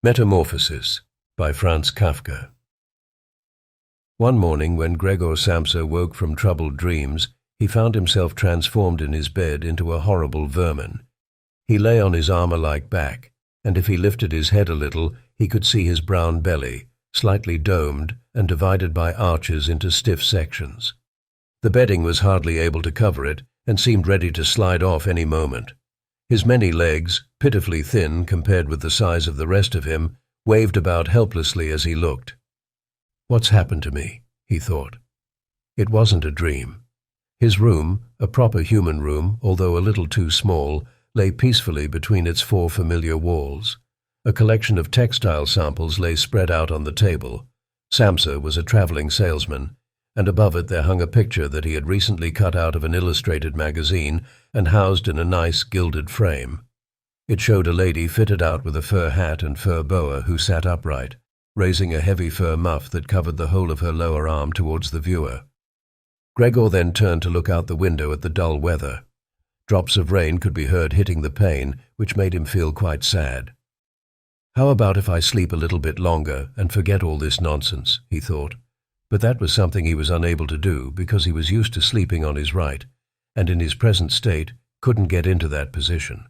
Metamorphosis by Franz Kafka. One morning when Gregor Samsa woke from troubled dreams, he found himself transformed in his bed into a horrible vermin. He lay on his armor-like back, and if he lifted his head a little, he could see his brown belly, slightly domed and divided by arches into stiff sections. The bedding was hardly able to cover it and seemed ready to slide off any moment. His many legs, pitifully thin compared with the size of the rest of him, waved about helplessly as he looked. "What's happened to me?" he thought. It wasn't a dream. His room, a proper human room, although a little too small, lay peacefully between its four familiar walls. A collection of textile samples lay spread out on the table. Samsa was a traveling salesman, and above it there hung a picture that he had recently cut out of an illustrated magazine and housed in a nice gilded frame. It showed a lady fitted out with a fur hat and fur boa who sat upright, raising a heavy fur muff that covered the whole of her lower arm towards the viewer. Gregor then turned to look out the window at the dull weather. Drops of rain could be heard hitting the pane, which made him feel quite sad. "How about if I sleep a little bit longer and forget all this nonsense?" he thought. But that was something he was unable to do because he was used to sleeping on his right, and in his present state couldn't get into that position.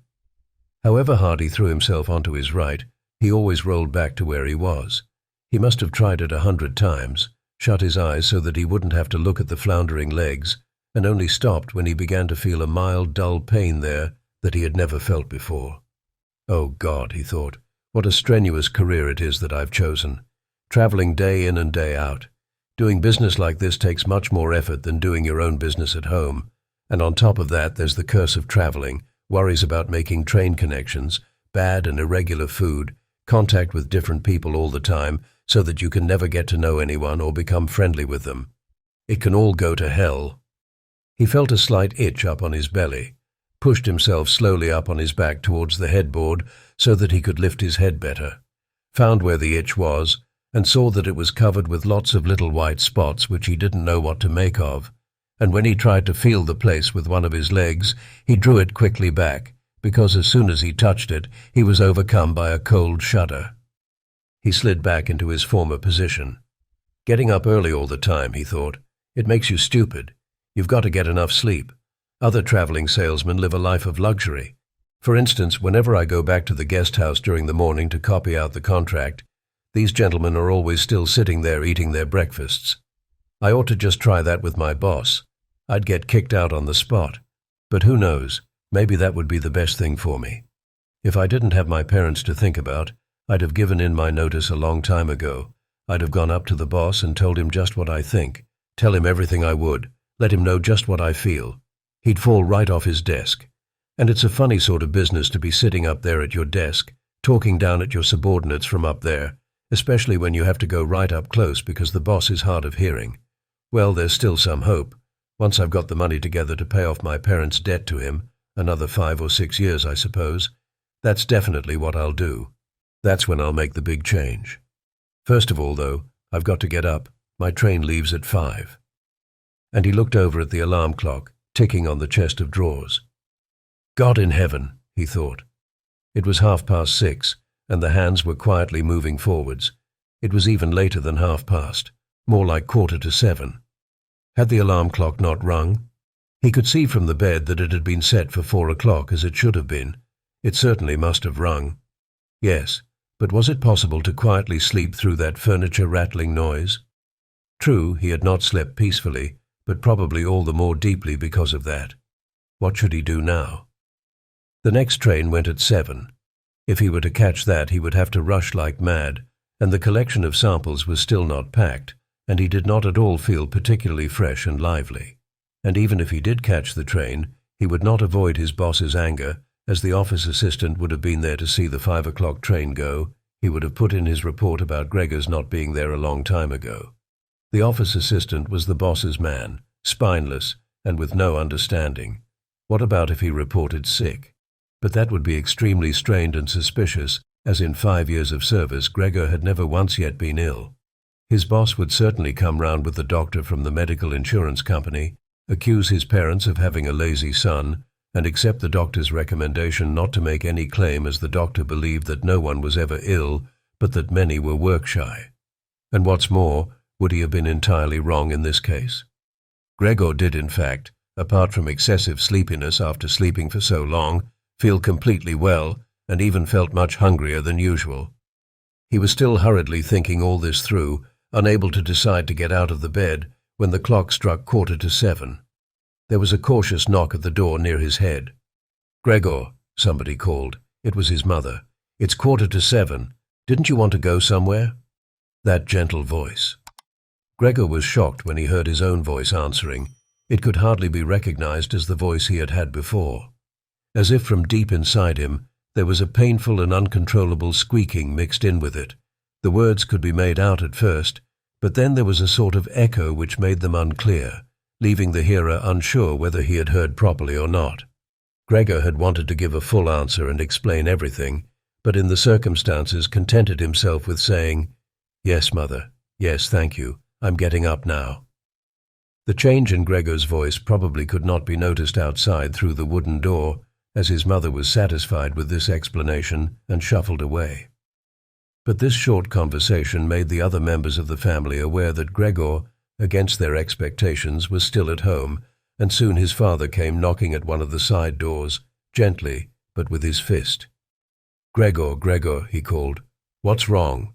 However hard he threw himself onto his right, he always rolled back to where he was. He must have tried it 100 times, shut his eyes so that he wouldn't have to look at the floundering legs, and only stopped when he began to feel a mild, dull pain there that he had never felt before. "Oh God," he thought, "what a strenuous career it is that I've chosen. Traveling day in and day out. Doing business like this takes much more effort than doing your own business at home, and on top of that there's the curse of traveling, worries about making train connections, bad and irregular food, contact with different people all the time so that you can never get to know anyone or become friendly with them. It can all go to hell." He felt a slight itch up on his belly, pushed himself slowly up on his back towards the headboard so that he could lift his head better, found where the itch was, and saw that it was covered with lots of little white spots which he didn't know what to make of, and when he tried to feel the place with one of his legs, he drew it quickly back, because as soon as he touched it, he was overcome by a cold shudder. He slid back into his former position. "Getting up early all the time," he thought. "It makes you stupid. You've got to get enough sleep. Other traveling salesmen live a life of luxury. For instance, whenever I go back to the guest house during the morning to copy out the contract, these gentlemen are always still sitting there eating their breakfasts. I ought to just try that with my boss. I'd get kicked out on the spot. But who knows, maybe that would be the best thing for me. If I didn't have my parents to think about, I'd have given in my notice a long time ago. I'd have gone up to the boss and told him just what I think, tell him everything I would, let him know just what I feel. He'd fall right off his desk. And it's a funny sort of business to be sitting up there at your desk, talking down at your subordinates from up there, especially when you have to go right up close because the boss is hard of hearing. Well, there's still some hope. Once I've got the money together to pay off my parents' debt to him, another 5 or 6 years, I suppose, that's definitely what I'll do. That's when I'll make the big change. First of all, though, I've got to get up. My train leaves at 5. And he looked over at the alarm clock, ticking on the chest of drawers. God in heaven, he thought. It was 6:30, and the hands were quietly moving forwards. It was even later than 7:30, more like 7:15. Had the alarm clock not rung? He could see from the bed that it had been set for 4 o'clock as it should have been. It certainly must have rung. Yes, but was it possible to quietly sleep through that furniture-rattling noise? True, he had not slept peacefully, but probably all the more deeply because of that. What should he do now? The next train went at 7. If he were to catch that, he would have to rush like mad, and the collection of samples was still not packed, and he did not at all feel particularly fresh and lively. And even if he did catch the train, he would not avoid his boss's anger, as the office assistant would have been there to see the 5 o'clock train go. He would have put in his report about Gregor's not being there a long time ago. The office assistant was the boss's man, spineless, and with no understanding. What about if he reported sick? But that would be extremely strained and suspicious, as in 5 years of service Gregor had never once yet been ill. His boss would certainly come round with the doctor from the medical insurance company, accuse his parents of having a lazy son, and accept the doctor's recommendation not to make any claim as the doctor believed that no one was ever ill but that many were work-shy. And what's more, would he have been entirely wrong in this case? Gregor did, in fact, apart from excessive sleepiness after sleeping for so long, feel completely well, and even felt much hungrier than usual. He was still hurriedly thinking all this through, unable to decide to get out of the bed, when the clock struck 7:15. There was a cautious knock at the door near his head. "Gregor," somebody called. It was his mother. "It's 7:15. Didn't you want to go somewhere?" That gentle voice. Gregor was shocked when he heard his own voice answering. It could hardly be recognized as the voice he had had before. As if from deep inside him, there was a painful and uncontrollable squeaking mixed in with it. The words could be made out at first, but then there was a sort of echo which made them unclear, leaving the hearer unsure whether he had heard properly or not. Gregor had wanted to give a full answer and explain everything, but in the circumstances contented himself with saying, "Yes, Mother. Yes, thank you. I'm getting up now." The change in Gregor's voice probably could not be noticed outside through the wooden door, as his mother was satisfied with this explanation and shuffled away. But this short conversation made the other members of the family aware that Gregor, against their expectations, was still at home, and soon his father came knocking at one of the side doors, gently, but with his fist. "Gregor, Gregor," he called, "what's wrong?"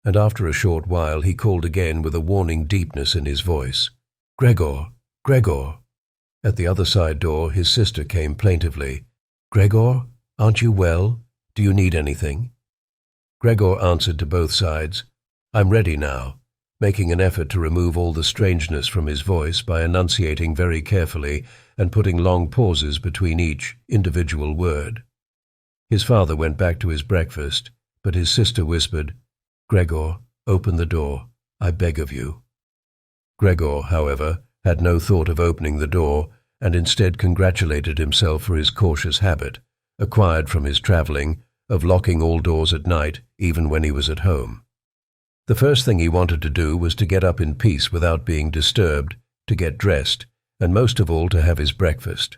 And after a short while he called again with a warning deepness in his voice. "Gregor, Gregor." At the other side door his sister came plaintively. "Gregor, aren't you well? Do you need anything?" Gregor answered to both sides, "I'm ready now," making an effort to remove all the strangeness from his voice by enunciating very carefully and putting long pauses between each individual word. His father went back to his breakfast, but his sister whispered, "Gregor, open the door, I beg of you." Gregor, however, had no thought of opening the door, and instead congratulated himself for his cautious habit, acquired from his travelling, of locking all doors at night, even when he was at home. The first thing he wanted to do was to get up in peace without being disturbed, to get dressed, and most of all to have his breakfast.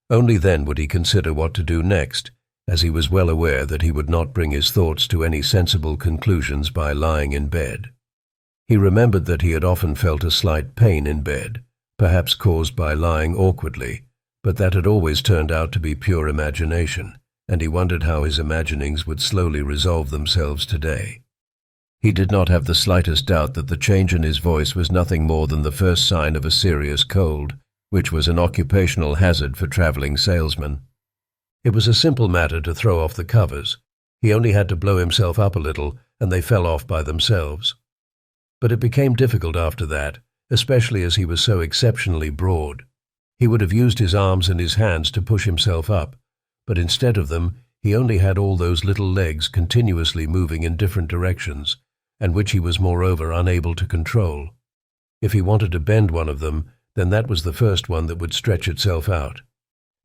Only then would he consider what to do next, as he was well aware that he would not bring his thoughts to any sensible conclusions by lying in bed. He remembered that he had often felt a slight pain in bed, perhaps caused by lying awkwardly, but that had always turned out to be pure imagination, and he wondered how his imaginings would slowly resolve themselves today. He did not have the slightest doubt that the change in his voice was nothing more than the first sign of a serious cold, which was an occupational hazard for traveling salesmen. It was a simple matter to throw off the covers. He only had to blow himself up a little, and they fell off by themselves. But it became difficult after that, especially as he was so exceptionally broad. He would have used his arms and his hands to push himself up, but instead of them, he only had all those little legs continuously moving in different directions, and which he was moreover unable to control. If he wanted to bend one of them, then that was the first one that would stretch itself out.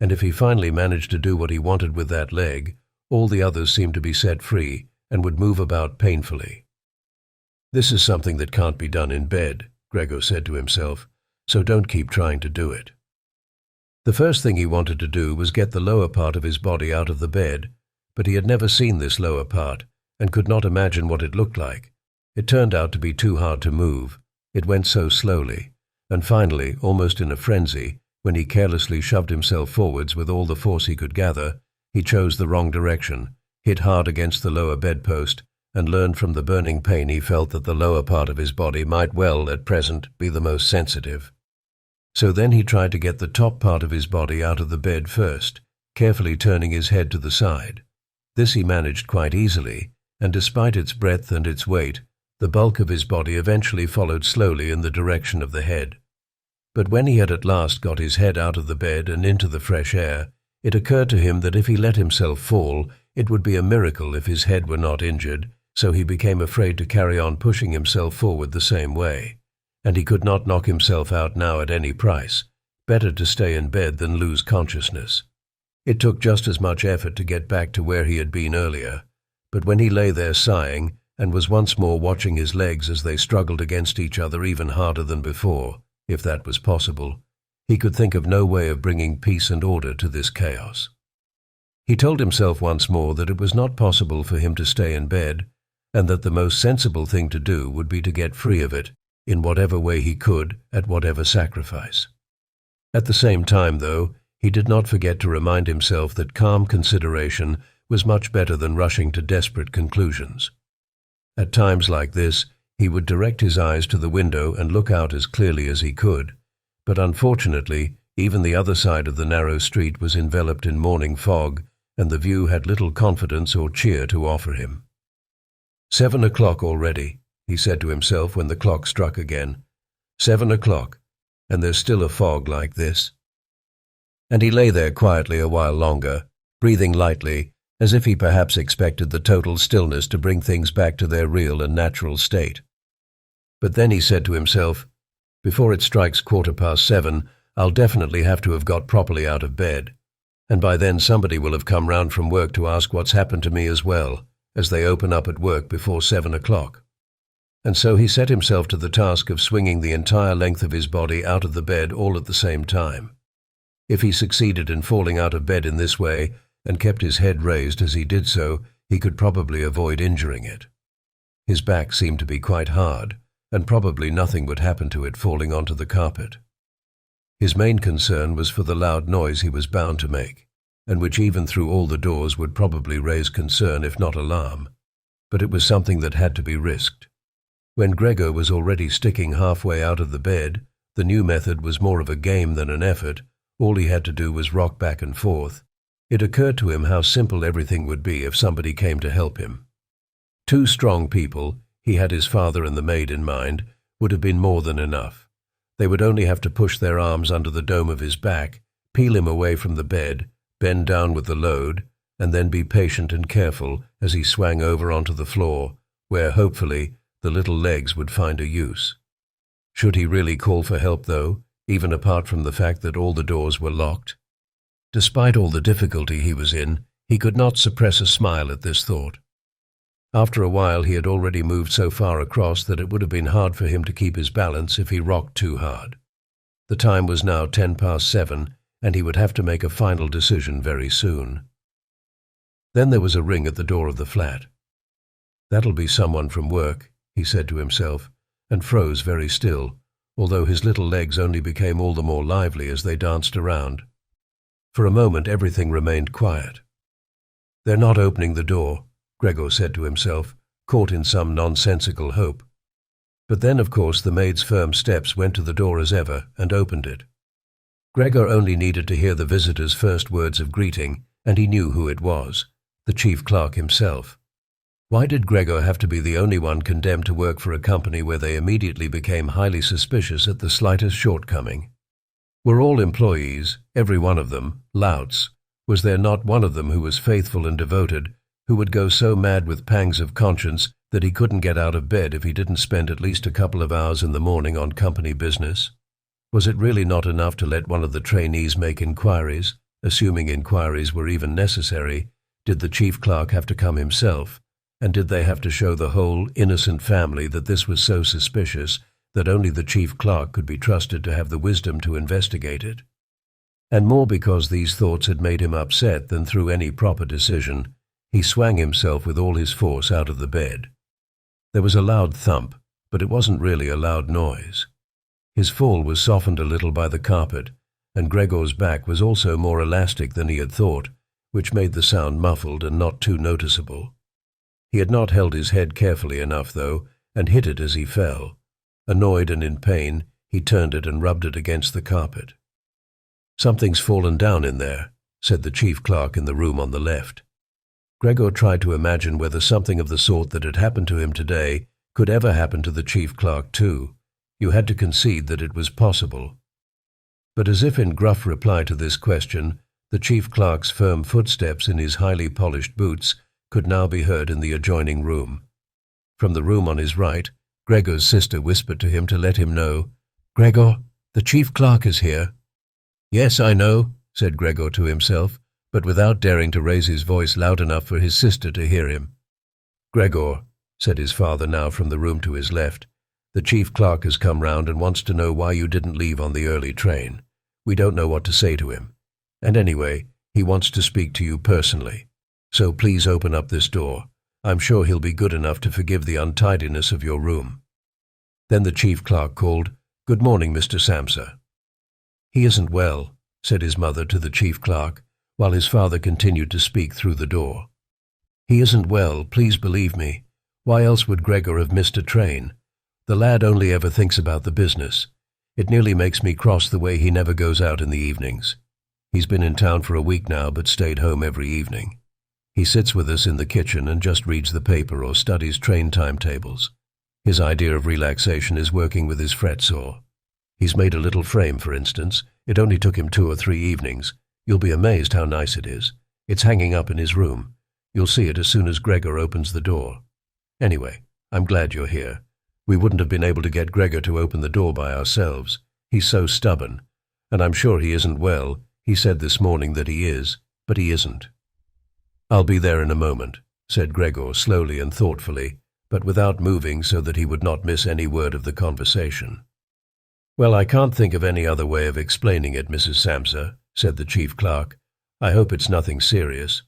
And if he finally managed to do what he wanted with that leg, all the others seemed to be set free and would move about painfully. "This is something that can't be done in bed," Gregor said to himself, "so don't keep trying to do it." The first thing he wanted to do was get the lower part of his body out of the bed, but he had never seen this lower part and could not imagine what it looked like. It turned out to be too hard to move. It went so slowly, and finally, almost in a frenzy, when he carelessly shoved himself forwards with all the force he could gather, he chose the wrong direction, hit hard against the lower bedpost, and learned from the burning pain he felt that the lower part of his body might well, at present, be the most sensitive. So then he tried to get the top part of his body out of the bed first, carefully turning his head to the side. This he managed quite easily, and despite its breadth and its weight, the bulk of his body eventually followed slowly in the direction of the head. But when he had at last got his head out of the bed and into the fresh air, it occurred to him that if he let himself fall, it would be a miracle if his head were not injured, so he became afraid to carry on pushing himself forward the same way. And he could not knock himself out now at any price. Better to stay in bed than lose consciousness. It took just as much effort to get back to where he had been earlier, but when he lay there sighing and was once more watching his legs as they struggled against each other even harder than before, if that was possible, he could think of no way of bringing peace and order to this chaos. He told himself once more that it was not possible for him to stay in bed, and that the most sensible thing to do would be to get free of it, in whatever way he could, at whatever sacrifice. At the same time, though, he did not forget to remind himself that calm consideration was much better than rushing to desperate conclusions. At times like this, he would direct his eyes to the window and look out as clearly as he could, but unfortunately, even the other side of the narrow street was enveloped in morning fog, and the view had little confidence or cheer to offer him. 7 o'clock already, he said to himself when the clock struck again. 7 o'clock, and there's still a fog like this. And he lay there quietly a while longer, breathing lightly, as if he perhaps expected the total stillness to bring things back to their real and natural state. But then he said to himself, before it strikes 7:15, I'll definitely have to have got properly out of bed, and by then somebody will have come round from work to ask what's happened to me as well, as they open up at work before 7 o'clock. And so he set himself to the task of swinging the entire length of his body out of the bed all at the same time. If he succeeded in falling out of bed in this way, and kept his head raised as he did so, he could probably avoid injuring it. His back seemed to be quite hard, and probably nothing would happen to it falling onto the carpet. His main concern was for the loud noise he was bound to make, and which even through all the doors would probably raise concern if not alarm, but it was something that had to be risked. When Gregor was already sticking halfway out of the bed, the new method was more of a game than an effort. All he had to do was rock back and forth. It occurred to him how simple everything would be if somebody came to help him. 2 strong people, he had his father and the maid in mind, would have been more than enough. They would only have to push their arms under the dome of his back, peel him away from the bed, bend down with the load, and then be patient and careful as he swung over onto the floor, where, hopefully, the little legs would find a use. Should he really call for help, though, even apart from the fact that all the doors were locked? Despite all the difficulty he was in, he could not suppress a smile at this thought. After a while he had already moved so far across that it would have been hard for him to keep his balance if he rocked too hard. The time was now 7:10, and he would have to make a final decision very soon. Then there was a ring at the door of the flat. That'll be someone from work, he said to himself, and froze very still, although his little legs only became all the more lively as they danced around. For a moment everything remained quiet. They're not opening the door, Gregor said to himself, caught in some nonsensical hope. But then, of course, the maid's firm steps went to the door as ever and opened it. Gregor only needed to hear the visitor's first words of greeting, and he knew who it was, the chief clerk himself. Why did Gregor have to be the only one condemned to work for a company where they immediately became highly suspicious at the slightest shortcoming? Were all employees, every one of them, louts? Was there not one of them who was faithful and devoted, who would go so mad with pangs of conscience that he couldn't get out of bed if he didn't spend at least a couple of hours in the morning on company business? Was it really not enough to let one of the trainees make inquiries? Assuming inquiries were even necessary, did the chief clerk have to come himself? And did they have to show the whole innocent family that this was so suspicious that only the chief clerk could be trusted to have the wisdom to investigate it? And more because these thoughts had made him upset than through any proper decision, he swung himself with all his force out of the bed. There was a loud thump, but it wasn't really a loud noise. His fall was softened a little by the carpet, and Gregor's back was also more elastic than he had thought, which made the sound muffled and not too noticeable. He had not held his head carefully enough, though, and hit it as he fell. Annoyed and in pain, he turned it and rubbed it against the carpet. "Something's fallen down in there," said the chief clerk in the room on the left. Gregor tried to imagine whether something of the sort that had happened to him today could ever happen to the chief clerk too. You had to concede that it was possible. But as if in gruff reply to this question, the chief clerk's firm footsteps in his highly polished boots could now be heard in the adjoining room. From the room on his right, Gregor's sister whispered to him to let him know, "Gregor, the chief clerk is here." "Yes, I know," said Gregor to himself, but without daring to raise his voice loud enough for his sister to hear him. "Gregor," said his father now from the room to his left, "the chief clerk has come round and wants to know why you didn't leave on the early train. We don't know what to say to him. And anyway, he wants to speak to you personally. So please open up this door. I'm sure he'll be good enough to forgive the untidiness of your room." Then the chief clerk called, "Good morning, Mr. Samsa." "He isn't well," said his mother to the chief clerk, while his father continued to speak through the door. "He isn't well, please believe me. Why else would Gregor have missed a train? The lad only ever thinks about the business. It nearly makes me cross the way he never goes out in the evenings. He's been in town for a week now, but stayed home every evening. He sits with us in the kitchen and just reads the paper or studies train timetables. His idea of relaxation is working with his fret saw. He's made a little frame, for instance. It only took him 2 or 3 evenings. You'll be amazed how nice it is. It's hanging up in his room. You'll see it as soon as Gregor opens the door. Anyway, I'm glad you're here. We wouldn't have been able to get Gregor to open the door by ourselves. He's so stubborn. And I'm sure he isn't well. He said this morning that he is, but he isn't." "I'll be there in a moment," said Gregor slowly and thoughtfully, but without moving so that he would not miss any word of the conversation. "Well, I can't think of any other way of explaining it, Mrs. Samsa," said the chief clerk. "I hope it's nothing serious.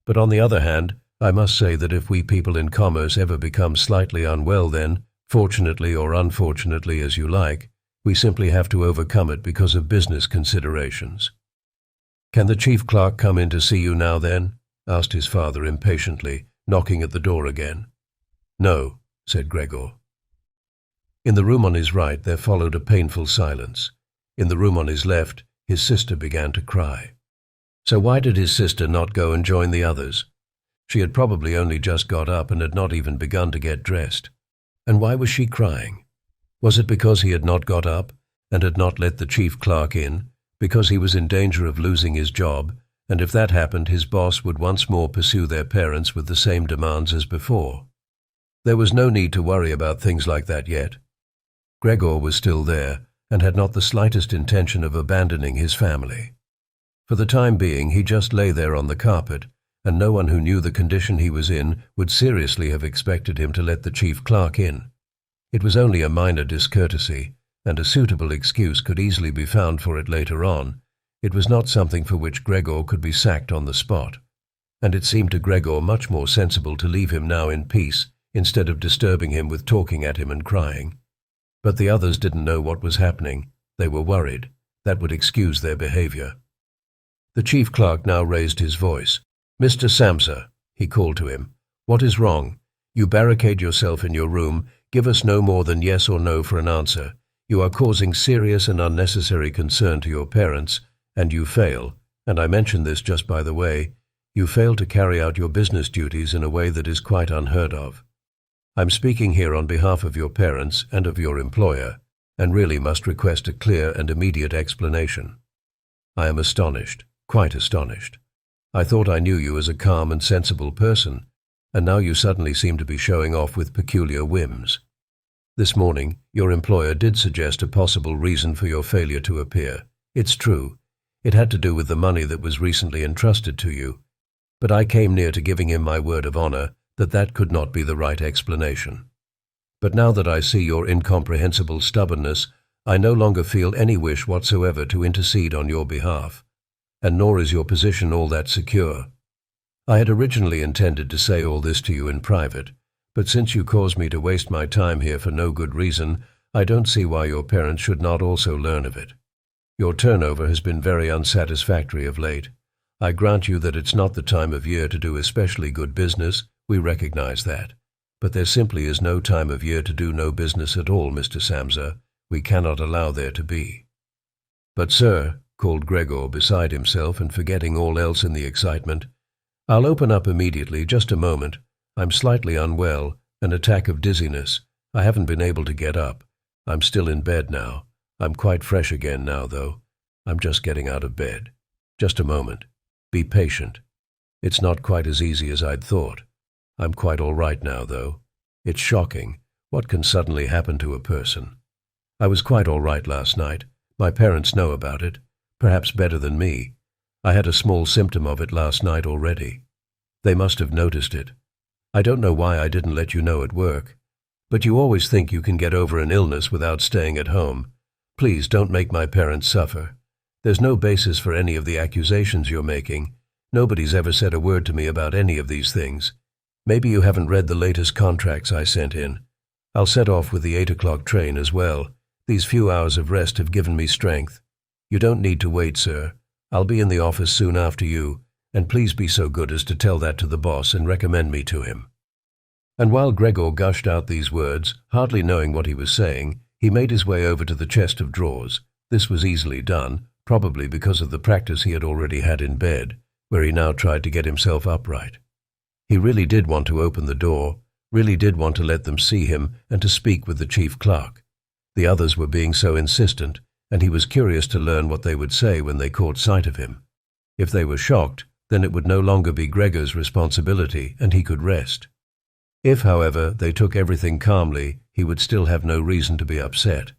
But on the other hand, I must say that if we people in commerce ever become slightly unwell, then, fortunately or unfortunately as you like, we simply have to overcome it because of business considerations." "Can the chief clerk come in to see you now then?" asked his father impatiently, knocking at the door again. "No," said Gregor. In the room on his right there followed a painful silence. In the room on his left, his sister began to cry. So why did his sister not go and join the others? She had probably only just got up and had not even begun to get dressed. And why was she crying? Was it because he had not got up and had not let the chief clerk in, because he was in danger of losing his job, and if that happened his boss would once more pursue their parents with the same demands as before? There was no need to worry about things like that yet. Gregor was still there and had not the slightest intention of abandoning his family. For the time being he just lay there on the carpet, and no one who knew the condition he was in would seriously have expected him to let the chief clerk in. It was only a minor discourtesy, and a suitable excuse could easily be found for it later on. It was not something for which Gregor could be sacked on the spot, and it seemed to Gregor much more sensible to leave him now in peace instead of disturbing him with talking at him and crying. But the others didn't know what was happening. They were worried. That would excuse their behavior. The chief clerk now raised his voice. "Mr. Samsa," he called to him, "what is wrong? You barricade yourself in your room, give us no more than yes or no for an answer. You are causing serious and unnecessary concern to your parents, and you fail, and I mention this just by the way, you fail to carry out your business duties in a way that is quite unheard of. I'm speaking here on behalf of your parents and of your employer, and really must request a clear and immediate explanation. I am astonished, quite astonished. I thought I knew you as a calm and sensible person, and now you suddenly seem to be showing off with peculiar whims. This morning, your employer did suggest a possible reason for your failure to appear. It's true. It had to do with the money that was recently entrusted to you. But I came near to giving him my word of honor that that could not be the right explanation. But now that I see your incomprehensible stubbornness, I no longer feel any wish whatsoever to intercede on your behalf, and nor is your position all that secure. I had originally intended to say all this to you in private, but since you caused me to waste my time here for no good reason, I don't see why your parents should not also learn of it. Your turnover has been very unsatisfactory of late. I grant you that it's not the time of year to do especially good business, we recognize that. But there simply is no time of year to do no business at all, Mr. Samsa. We cannot allow there to be. But sir, called Gregor beside himself and forgetting all else in the excitement, I'll open up immediately, just a moment. I'm slightly unwell, an attack of dizziness. I haven't been able to get up. I'm still in bed now. I'm quite fresh again now, though. I'm just getting out of bed. Just a moment. Be patient. It's not quite as easy as I'd thought. I'm quite all right now, though. It's shocking. What can suddenly happen to a person? I was quite all right last night. My parents know about it, perhaps better than me. I had a small symptom of it last night already. They must have noticed it. I don't know why I didn't let you know at work. But you always think you can get over an illness without staying at home. Please don't make my parents suffer. There's no basis for any of the accusations you're making. Nobody's ever said a word to me about any of these things. Maybe you haven't read the latest contracts I sent in. I'll set off with the 8 o'clock train as well. These few hours of rest have given me strength. You don't need to wait, sir. I'll be in the office soon after you, and please be so good as to tell that to the boss and recommend me to him." And while Gregor gushed out these words, hardly knowing what he was saying, he made his way over to the chest of drawers. This was easily done, probably because of the practice he had already had in bed, where he now tried to get himself upright. He really did want to open the door, really did want to let them see him and to speak with the chief clerk. The others were being so insistent, and he was curious to learn what they would say when they caught sight of him. If they were shocked, then it would no longer be Gregor's responsibility, and he could rest. If, however, they took everything calmly, he would still have no reason to be upset,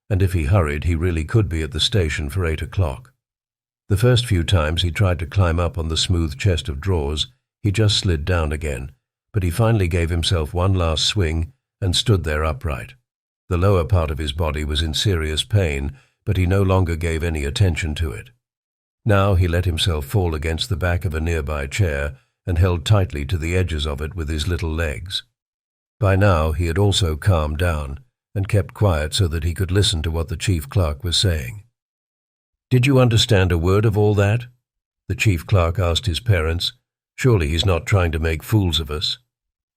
and if he hurried, he really could be at the station for 8 o'clock. The first few times he tried to climb up on the smooth chest of drawers, he just slid down again, but he finally gave himself one last swing and stood there upright. The lower part of his body was in serious pain, but he no longer gave any attention to it. Now he let himself fall against the back of a nearby chair and held tightly to the edges of it with his little legs. By now he had also calmed down and kept quiet so that he could listen to what the chief clerk was saying. "Did you understand a word of all that?" the chief clerk asked his parents. "Surely he's not trying to make fools of us."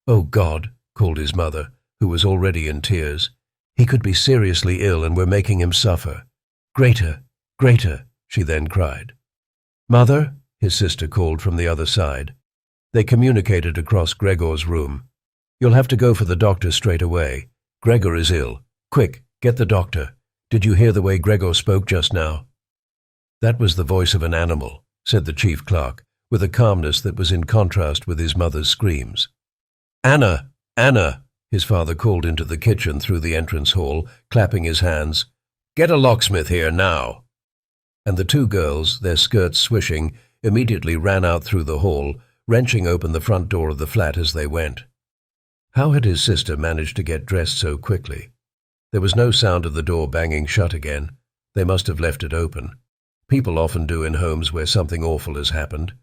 "Oh God," called his mother, who was already in tears. "He could be seriously ill and we're making him suffer. Greater, greater," she then cried. "Mother," his sister called from the other side. They communicated across Gregor's room. "You'll have to go for the doctor straight away. Gregor is ill. Quick, get the doctor. Did you hear the way Gregor spoke just now?" "That was the voice of an animal," said the chief clerk, with a calmness that was in contrast with his mother's screams. "Anna! Anna!" his father called into the kitchen through the entrance hall, clapping his hands. "Get a locksmith here now!" And the two girls, their skirts swishing, immediately ran out through the hall, wrenching open the front door of the flat as they went. How had his sister managed to get dressed so quickly? There was no sound of the door banging shut again. They must have left it open. People often do in homes where something awful has happened.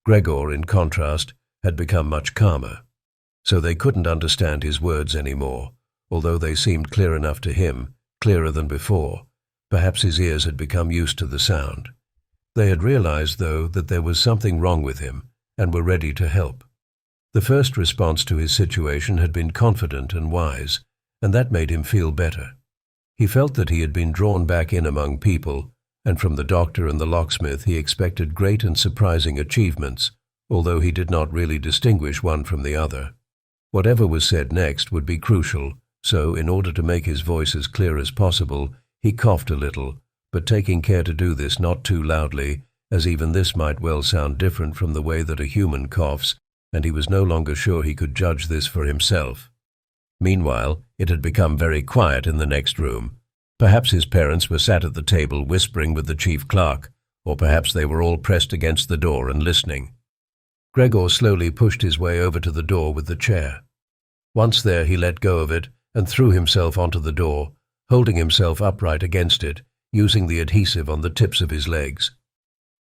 Gregor, in contrast, had become much calmer. So they couldn't understand his words anymore, although they seemed clear enough to him, clearer than before. Perhaps his ears had become used to the sound. They had realized, though, that there was something wrong with him, and were ready to help. The first response to his situation had been confident and wise, and that made him feel better. He felt that he had been drawn back in among people, and from the doctor and the locksmith he expected great and surprising achievements, although he did not really distinguish one from the other. Whatever was said next would be crucial, so in order to make his voice as clear as possible, he coughed a little, but taking care to do this not too loudly, as even this might well sound different from the way that a human coughs, and he was no longer sure he could judge this for himself. Meanwhile, it had become very quiet in the next room. Perhaps his parents were sat at the table whispering with the chief clerk, or perhaps they were all pressed against the door and listening. Gregor slowly pushed his way over to the door with the chair. Once there, he let go of it and threw himself onto the door, holding himself upright against it, using the adhesive on the tips of his legs.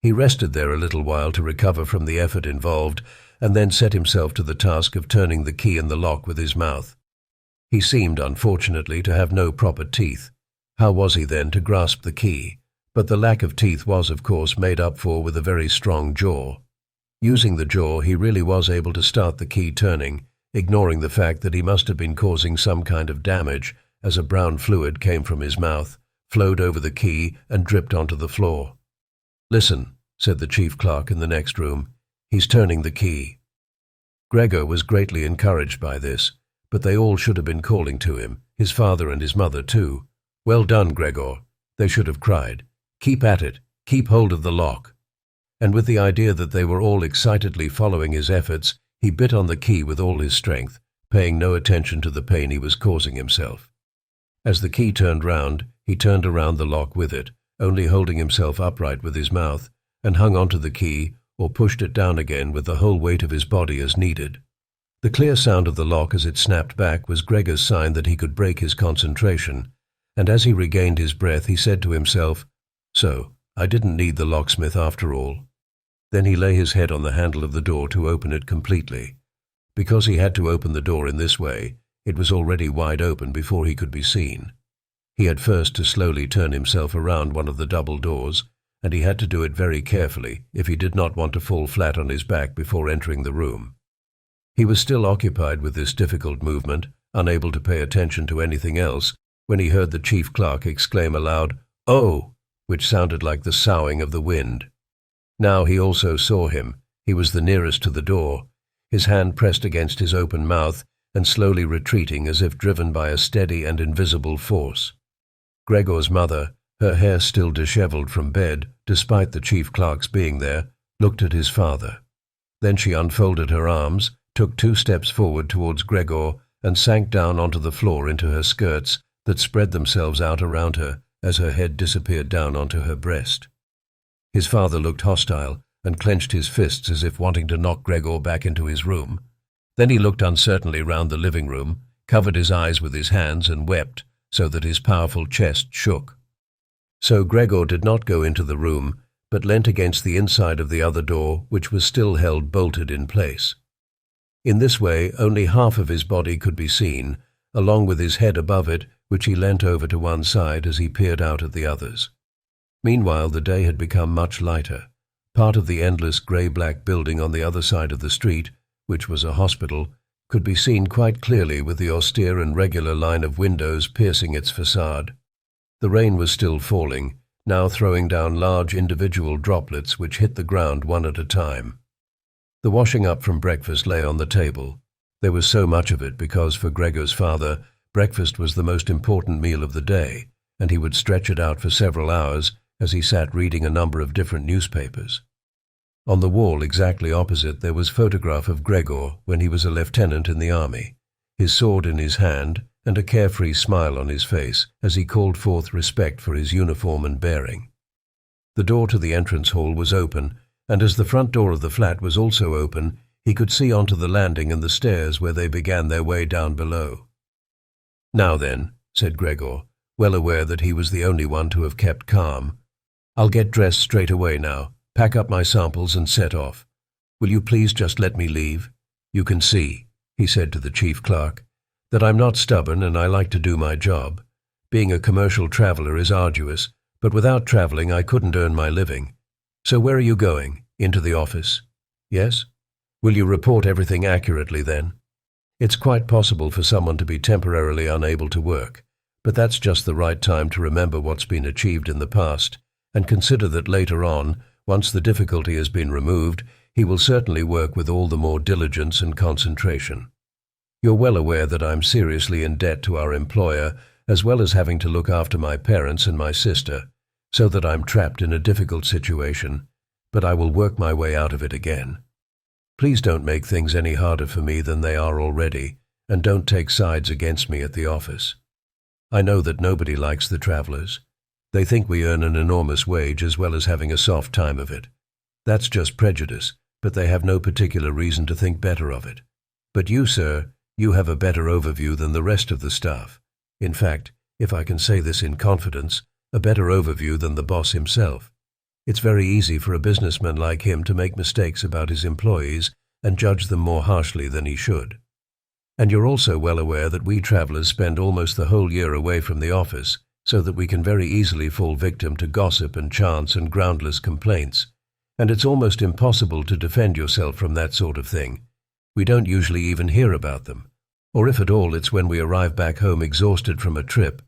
He rested there a little while to recover from the effort involved, and then set himself to the task of turning the key in the lock with his mouth. He seemed, unfortunately, to have no proper teeth. How was he then to grasp the key? But the lack of teeth was, of course, made up for with a very strong jaw. Using the jaw, he really was able to start the key turning, ignoring the fact that he must have been causing some kind of damage, as a brown fluid came from his mouth, flowed over the key, and dripped onto the floor. "Listen," said the chief clerk in the next room. "He's turning the key." Gregor was greatly encouraged by this, but they all should have been calling to him, his father and his mother too. "Well done, Gregor," they should have cried. "Keep at it. Keep hold of the lock." And with the idea that they were all excitedly following his efforts, he bit on the key with all his strength, paying no attention to the pain he was causing himself. As the key turned round, he turned around the lock with it, only holding himself upright with his mouth, and hung onto the key or pushed it down again with the whole weight of his body as needed. The clear sound of the lock as it snapped back was Gregor's sign that he could break his concentration, and as he regained his breath he said to himself, "So, I didn't need the locksmith after all." Then he lay his head on the handle of the door to open it completely. Because he had to open the door in this way, it was already wide open before he could be seen. He had first to slowly turn himself around one of the double doors, and he had to do it very carefully if he did not want to fall flat on his back before entering the room. He was still occupied with this difficult movement, unable to pay attention to anything else, when he heard the chief clerk exclaim aloud, "Oh!" which sounded like the soughing of the wind. Now he also saw him. He was the nearest to the door, his hand pressed against his open mouth and slowly retreating as if driven by a steady and invisible force. Gregor's mother, her hair still disheveled from bed, despite the chief clerk's being there, looked at his father. Then she unfolded her arms, took 2 steps forward towards Gregor, and sank down onto the floor into her skirts that spread themselves out around her as her head disappeared down onto her breast. His father looked hostile and clenched his fists as if wanting to knock Gregor back into his room. Then he looked uncertainly round the living room, covered his eyes with his hands and wept so that his powerful chest shook. So Gregor did not go into the room, but leant against the inside of the other door, which was still held bolted in place. In this way, only half of his body could be seen, along with his head above it, which he leant over to one side as he peered out at the others. Meanwhile, the day had become much lighter. Part of the endless grey-black building on the other side of the street, which was a hospital, could be seen quite clearly with the austere and regular line of windows piercing its facade. The rain was still falling, now throwing down large individual droplets which hit the ground one at a time. The washing up from breakfast lay on the table. There was so much of it because, for Gregor's father, breakfast was the most important meal of the day, and he would stretch it out for several hours as he sat reading a number of different newspapers. On the wall exactly opposite there was a photograph of Gregor when he was a lieutenant in the army, his sword in his hand and a carefree smile on his face as he called forth respect for his uniform and bearing. The door to the entrance hall was open, and as the front door of the flat was also open, he could see onto the landing and the stairs where they began their way down below. "Now then," said Gregor, well aware that he was the only one to have kept calm, "I'll get dressed straight away now, pack up my samples and set off. Will you please just let me leave? You can see," he said to the chief clerk, "that I'm not stubborn and I like to do my job. Being a commercial traveler is arduous, but without traveling I couldn't earn my living. So where are you going? Into the office? Yes? Will you report everything accurately then? It's quite possible for someone to be temporarily unable to work, but that's just the right time to remember what's been achieved in the past and consider that later on, once the difficulty has been removed, he will certainly work with all the more diligence and concentration. You're well aware that I'm seriously in debt to our employer, as well as having to look after my parents and my sister, so that I'm trapped in a difficult situation, but I will work my way out of it again. Please don't make things any harder for me than they are already, and don't take sides against me at the office. I know that nobody likes the travelers. They think we earn an enormous wage as well as having a soft time of it. That's just prejudice, but they have no particular reason to think better of it. But you, sir, you have a better overview than the rest of the staff. In fact, if I can say this in confidence, a better overview than the boss himself. It's very easy for a businessman like him to make mistakes about his employees and judge them more harshly than he should. And you're also well aware that we travelers spend almost the whole year away from the office, so that we can very easily fall victim to gossip and chance and groundless complaints. And it's almost impossible to defend yourself from that sort of thing. We don't usually even hear about them. Or if at all, it's when we arrive back home exhausted from a trip,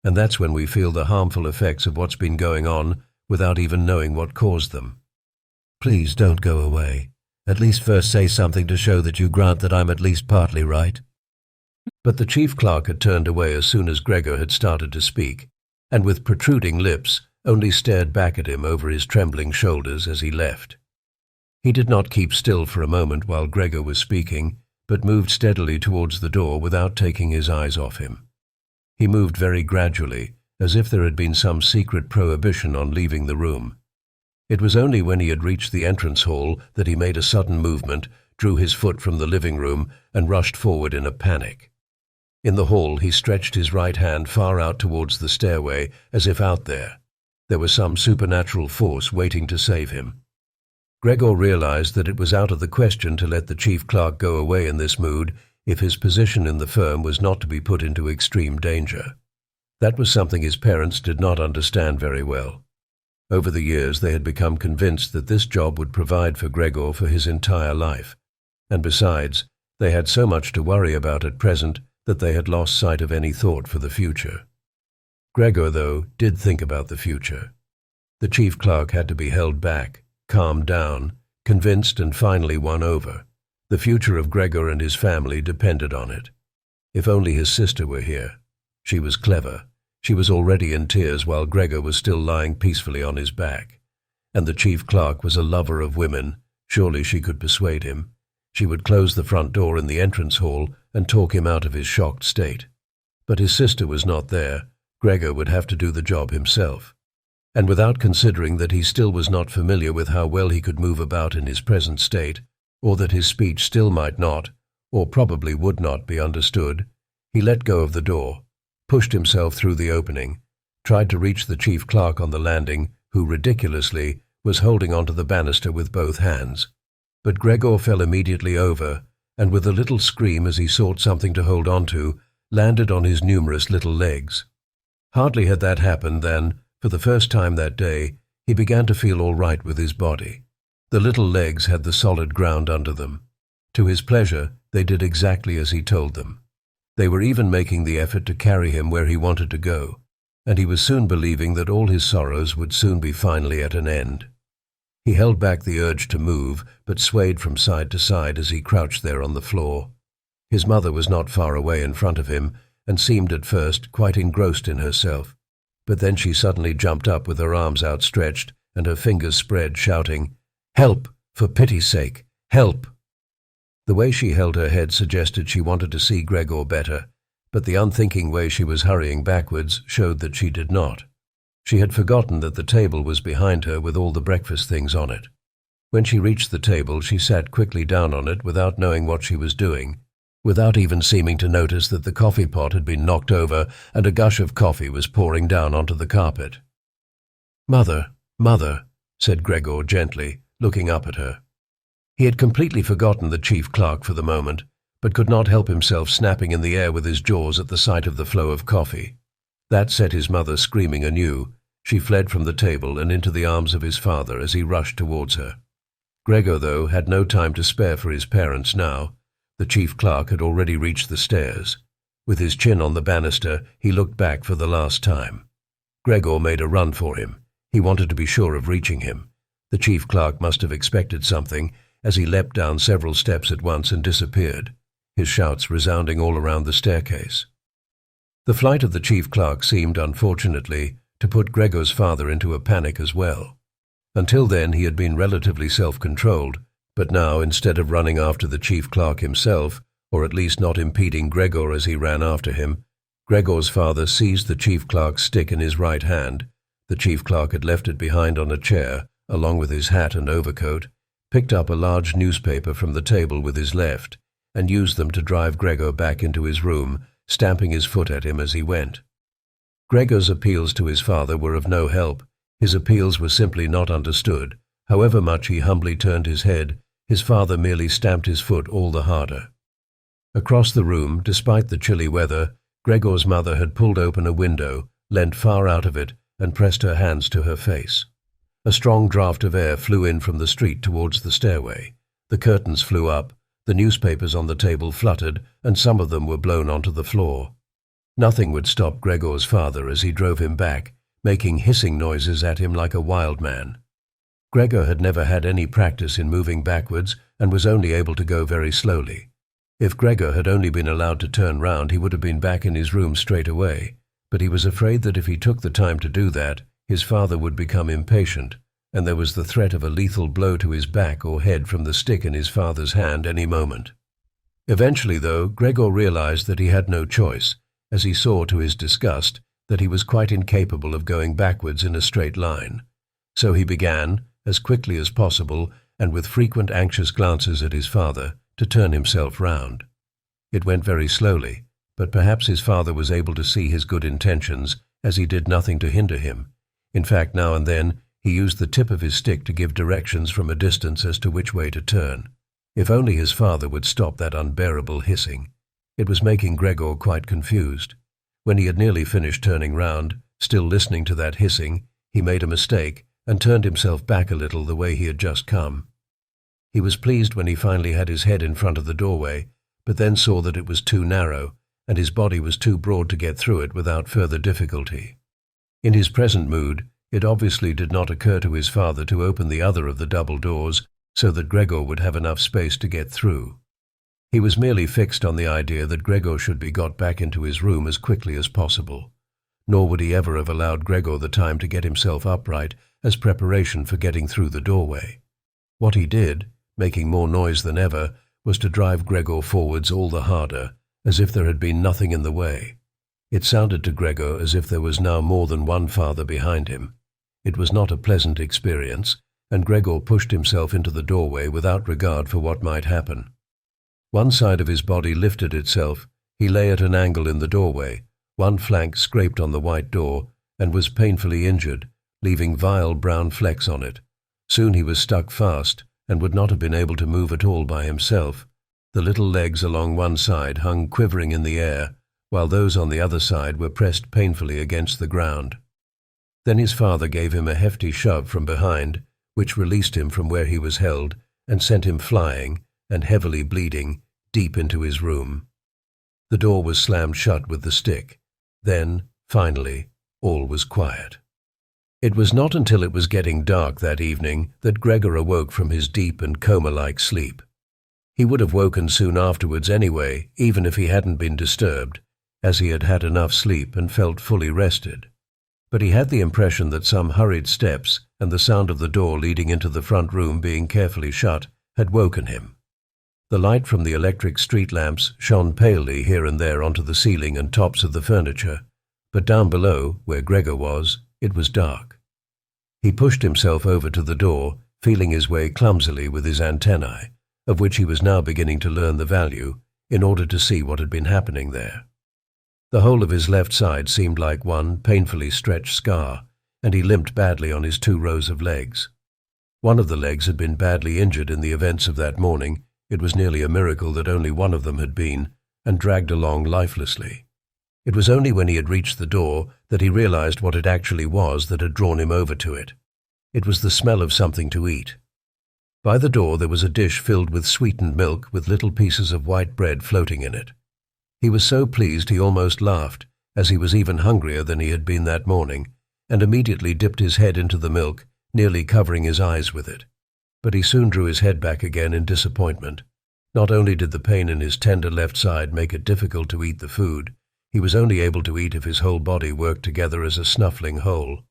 and that's when we feel the harmful effects of what's been going on without even knowing what caused them. Please don't go away. At least first say something to show that you grant that I'm at least partly right." But the chief clerk had turned away as soon as Gregor had started to speak, and with protruding lips only stared back at him over his trembling shoulders as he left. He did not keep still for a moment while Gregor was speaking, but moved steadily towards the door without taking his eyes off him. He moved very gradually, as if there had been some secret prohibition on leaving the room. It was only when he had reached the entrance hall that he made a sudden movement, drew his foot from the living room, and rushed forward in a panic. In the hall he stretched his right hand far out towards the stairway, as if out there was some supernatural force waiting to save him. Gregor realized that it was out of the question to let the chief clerk go away in this mood if his position in the firm was not to be put into extreme danger. That was something his parents did not understand very well. Over the years they had become convinced that this job would provide for Gregor for his entire life, and besides, they had so much to worry about at present that they had lost sight of any thought for the future. Gregor, though, did think about the future. The chief clerk had to be held back, calmed down, convinced and finally won over. The future of Gregor and his family depended on it. If only his sister were here. She was clever. She was already in tears while Gregor was still lying peacefully on his back. And the chief clerk was a lover of women. Surely she could persuade him. She would close the front door in the entrance hall and talk him out of his shocked state. But his sister was not there. Gregor would have to do the job himself. And without considering that he still was not familiar with how well he could move about in his present state, or that his speech still might not, or probably would not be understood, he let go of the door, pushed himself through the opening, tried to reach the chief clerk on the landing, who, ridiculously, was holding onto the banister with both hands. But Gregor fell immediately over, and with a little scream as he sought something to hold onto, landed on his numerous little legs. Hardly had that happened than, for the first time that day, he began to feel all right with his body. The little legs had the solid ground under them. To his pleasure, they did exactly as he told them. They were even making the effort to carry him where he wanted to go, and he was soon believing that all his sorrows would soon be finally at an end. He held back the urge to move, but swayed from side to side as he crouched there on the floor. His mother was not far away in front of him, and seemed at first quite engrossed in herself. But then she suddenly jumped up with her arms outstretched and her fingers spread, shouting, "Help! For pity's sake, help!" The way she held her head suggested she wanted to see Gregor better, but the unthinking way she was hurrying backwards showed that she did not. She had forgotten that the table was behind her with all the breakfast things on it. When she reached the table, she sat quickly down on it without knowing what she was doing, without even seeming to notice that the coffee pot had been knocked over and a gush of coffee was pouring down onto the carpet. "Mother, Mother," said Gregor gently, looking up at her. He had completely forgotten the chief clerk for the moment, but could not help himself snapping in the air with his jaws at the sight of the flow of coffee. That set his mother screaming anew. She fled from the table and into the arms of his father as he rushed towards her. Gregor, though, had no time to spare for his parents now. The chief clerk had already reached the stairs. With his chin on the banister, he looked back for the last time. Gregor made a run for him. He wanted to be sure of reaching him. The chief clerk must have expected something, as he leapt down several steps at once and disappeared, his shouts resounding all around the staircase. The flight of the chief clerk seemed, unfortunately, to put Gregor's father into a panic as well. Until then he had been relatively self-controlled, but now, instead of running after the chief clerk himself, or at least not impeding Gregor as he ran after him, Gregor's father seized the chief clerk's stick in his right hand. The chief clerk had left it behind on a chair, along with his hat and overcoat, picked up a large newspaper from the table with his left, and used them to drive Gregor back into his room, stamping his foot at him as he went. Gregor's appeals to his father were of no help. His appeals were simply not understood. However much he humbly turned his head, his father merely stamped his foot all the harder. Across the room, despite the chilly weather, Gregor's mother had pulled open a window, leant far out of it, and pressed her hands to her face. A strong draught of air flew in from the street towards the stairway. The curtains flew up, the newspapers on the table fluttered, and some of them were blown onto the floor. Nothing would stop Gregor's father as he drove him back, making hissing noises at him like a wild man. Gregor had never had any practice in moving backwards and was only able to go very slowly. If Gregor had only been allowed to turn round, he would have been back in his room straight away, but he was afraid that if he took the time to do that, his father would become impatient, and there was the threat of a lethal blow to his back or head from the stick in his father's hand any moment. Eventually, though, Gregor realized that he had no choice, as he saw to his disgust that he was quite incapable of going backwards in a straight line. So he began, as quickly as possible, and with frequent anxious glances at his father, to turn himself round. It went very slowly, but perhaps his father was able to see his good intentions, as he did nothing to hinder him. In fact, now and then, He used the tip of his stick to give directions from a distance as to which way to turn. If only his father would stop that unbearable hissing. It was making Gregor quite confused. When he had nearly finished turning round, still listening to that hissing, he made a mistake and turned himself back a little the way he had just come. He was pleased when he finally had his head in front of the doorway, but then saw that it was too narrow, and his body was too broad to get through it without further difficulty. In his present mood, it obviously did not occur to his father to open the other of the double doors so that Gregor would have enough space to get through. He was merely fixed on the idea that Gregor should be got back into his room as quickly as possible. Nor would he ever have allowed Gregor the time to get himself upright as preparation for getting through the doorway. What he did, making more noise than ever, was to drive Gregor forwards all the harder, as if there had been nothing in the way. It sounded to Gregor as if there was now more than one father behind him. It was not a pleasant experience, and Gregor pushed himself into the doorway without regard for what might happen. One side of his body lifted itself, he lay at an angle in the doorway, one flank scraped on the white door, and was painfully injured, leaving vile brown flecks on it. Soon he was stuck fast, and would not have been able to move at all by himself. The little legs along one side hung quivering in the air, while those on the other side were pressed painfully against the ground. Then his father gave him a hefty shove from behind, which released him from where he was held and sent him flying, and heavily bleeding, deep into his room. The door was slammed shut with the stick. Then, finally, all was quiet. It was not until it was getting dark that evening that Gregor awoke from his deep and coma-like sleep. He would have woken soon afterwards anyway, even if he hadn't been disturbed, as he had had enough sleep and felt fully rested. But he had the impression that some hurried steps and the sound of the door leading into the front room being carefully shut had woken him. The light from the electric street lamps shone palely here and there onto the ceiling and tops of the furniture, but down below, where Gregor was, it was dark. He pushed himself over to the door, feeling his way clumsily with his antennae, of which he was now beginning to learn the value, in order to see what had been happening there. The whole of his left side seemed like one painfully stretched scar, and he limped badly on his 2 rows of legs. One of the legs had been badly injured in the events of that morning. It was nearly a miracle that only one of them had been, and dragged along lifelessly. It was only when he had reached the door that he realized what it actually was that had drawn him over to it. It was the smell of something to eat. By the door there was a dish filled with sweetened milk with little pieces of white bread floating in it. He was so pleased he almost laughed, as he was even hungrier than he had been that morning, and immediately dipped his head into the milk, nearly covering his eyes with it. But he soon drew his head back again in disappointment. Not only did the pain in his tender left side make it difficult to eat the food, he was only able to eat if his whole body worked together as a snuffling whole.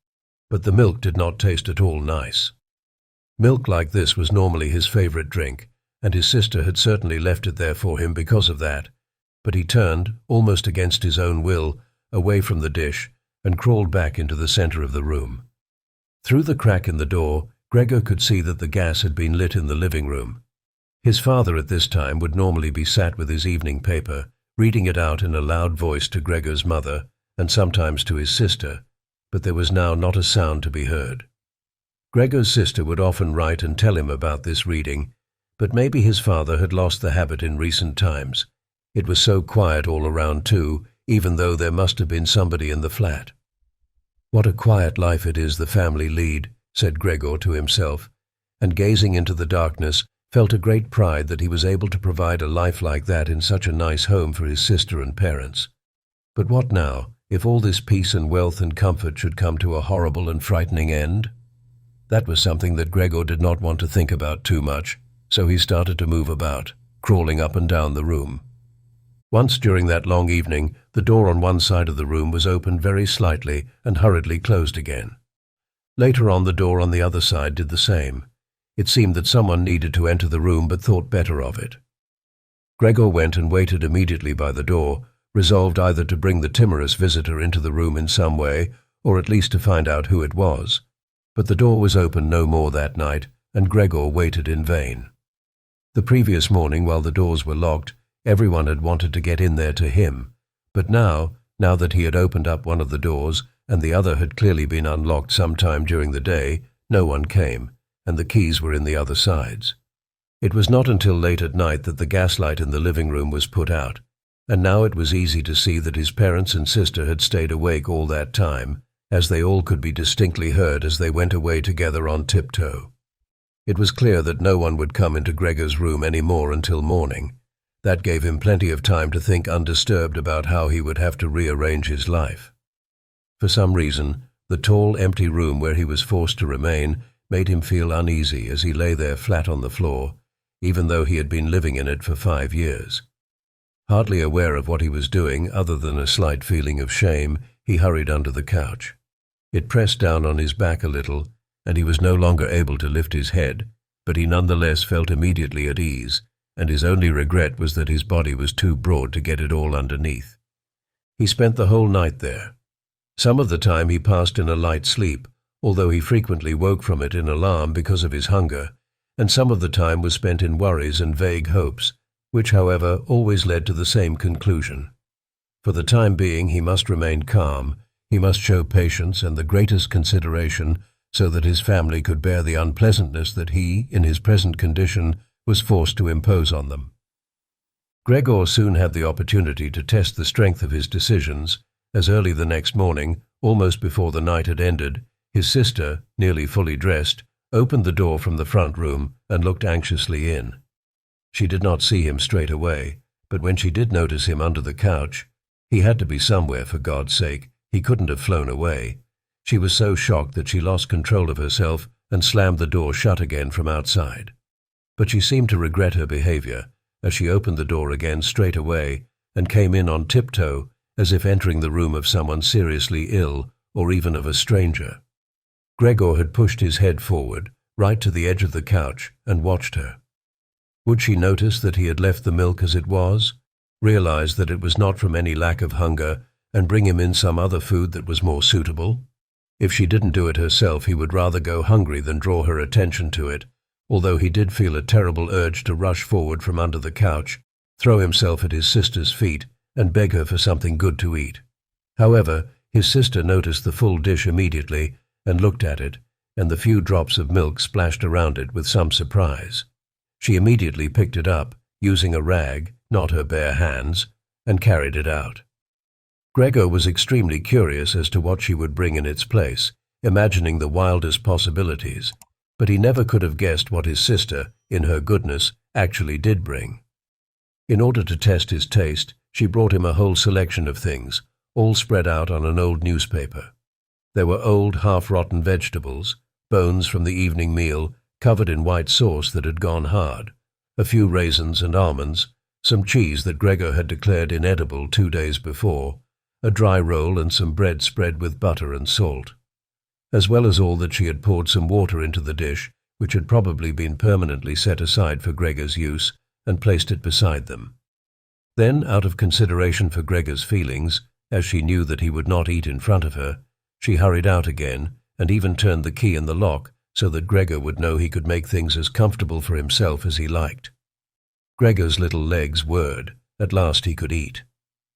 But the milk did not taste at all nice. Milk like this was normally his favorite drink, and his sister had certainly left it there for him because of that. But he turned, almost against his own will, away from the dish and crawled back into the center of the room. Through the crack in the door, Gregor could see that the gas had been lit in the living room. His father at this time would normally be sat with his evening paper, reading it out in a loud voice to Gregor's mother and sometimes to his sister, but there was now not a sound to be heard. Gregor's sister would often write and tell him about this reading, but maybe his father had lost the habit in recent times. It was so quiet all around too, even though there must have been somebody in the flat. "What a quiet life it is the family lead," said Gregor to himself, and gazing into the darkness, felt a great pride that he was able to provide a life like that in such a nice home for his sister and parents. But what now, if all this peace and wealth and comfort should come to a horrible and frightening end? That was something that Gregor did not want to think about too much, so he started to move about, crawling up and down the room. Once during that long evening, the door on one side of the room was opened very slightly and hurriedly closed again. Later on, the door on the other side did the same. It seemed that someone needed to enter the room but thought better of it. Gregor went and waited immediately by the door, resolved either to bring the timorous visitor into the room in some way, or at least to find out who it was. But the door was opened no more that night, and Gregor waited in vain. The previous morning, while the doors were locked, everyone had wanted to get in there to him, but now that he had opened up one of the doors, and the other had clearly been unlocked some time during the day, No one came, and the keys were in the other sides. It was not until late at night that the gaslight in the living room was put out, and now it was easy to see that his parents and sister had stayed awake all that time, as they all could be distinctly heard as they went away together on tiptoe. It was clear that no one would come into Gregor's room any more until morning. That gave him plenty of time to think undisturbed about how he would have to rearrange his life. For some reason, the tall, empty room where he was forced to remain made him feel uneasy as he lay there flat on the floor, even though he had been living in it for 5 years. Hardly aware of what he was doing other than a slight feeling of shame, he hurried under the couch. It pressed down on his back a little, and he was no longer able to lift his head, but he nonetheless felt immediately at ease, and his only regret was that his body was too broad to get it all underneath. He spent the whole night there. Some of the time he passed in a light sleep, although he frequently woke from it in alarm because of his hunger, and some of the time was spent in worries and vague hopes, which, however, always led to the same conclusion. For the time being he must remain calm, he must show patience and the greatest consideration so that his family could bear the unpleasantness that he, in his present condition, was forced to impose on them. Gregor soon had the opportunity to test the strength of his decisions, as early the next morning, almost before the night had ended, his sister, nearly fully dressed, opened the door from the front room and looked anxiously in. She did not see him straight away, but when she did notice him under the couch, he had to be somewhere, for God's sake, he couldn't have flown away. She was so shocked that she lost control of herself and slammed the door shut again from outside. But she seemed to regret her behavior, as she opened the door again straight away and came in on tiptoe, as if entering the room of someone seriously ill or even of a stranger. Gregor had pushed his head forward, right to the edge of the couch, and watched her. Would she notice that he had left the milk as it was, realize that it was not from any lack of hunger, and bring him in some other food that was more suitable? If she didn't do it herself, he would rather go hungry than draw her attention to it, although he did feel a terrible urge to rush forward from under the couch, throw himself at his sister's feet, and beg her for something good to eat. However, his sister noticed the full dish immediately and looked at it, and the few drops of milk splashed around it with some surprise. She immediately picked it up, using a rag, not her bare hands, and carried it out. Gregor was extremely curious as to what she would bring in its place, imagining the wildest possibilities, but he never could have guessed what his sister, in her goodness, actually did bring. In order to test his taste, she brought him a whole selection of things, all spread out on an old newspaper. There were old, half-rotten vegetables, bones from the evening meal, covered in white sauce that had gone hard, a few raisins and almonds, some cheese that Gregor had declared inedible 2 days before, a dry roll and some bread spread with butter and salt. As well as all that, she had poured some water into the dish, which had probably been permanently set aside for Gregor's use, and placed it beside them. Then, out of consideration for Gregor's feelings, as she knew that he would not eat in front of her, she hurried out again, and even turned the key in the lock so that Gregor would know he could make things as comfortable for himself as he liked. Gregor's little legs whirred. At last he could eat.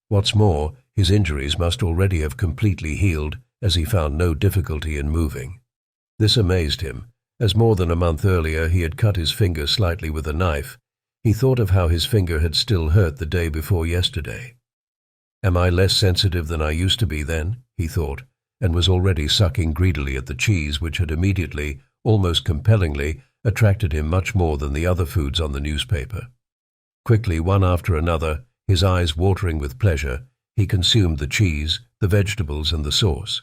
What's more, his injuries must already have completely healed, as he found no difficulty in moving. This amazed him, as more than a month earlier he had cut his finger slightly with a knife. He thought of how his finger had still hurt the day before yesterday. Am I less sensitive than I used to be then? He thought, and was already sucking greedily at the cheese which had immediately, almost compellingly, attracted him much more than the other foods on the newspaper. Quickly, one after another, his eyes watering with pleasure, he consumed the cheese, the vegetables, and the sauce.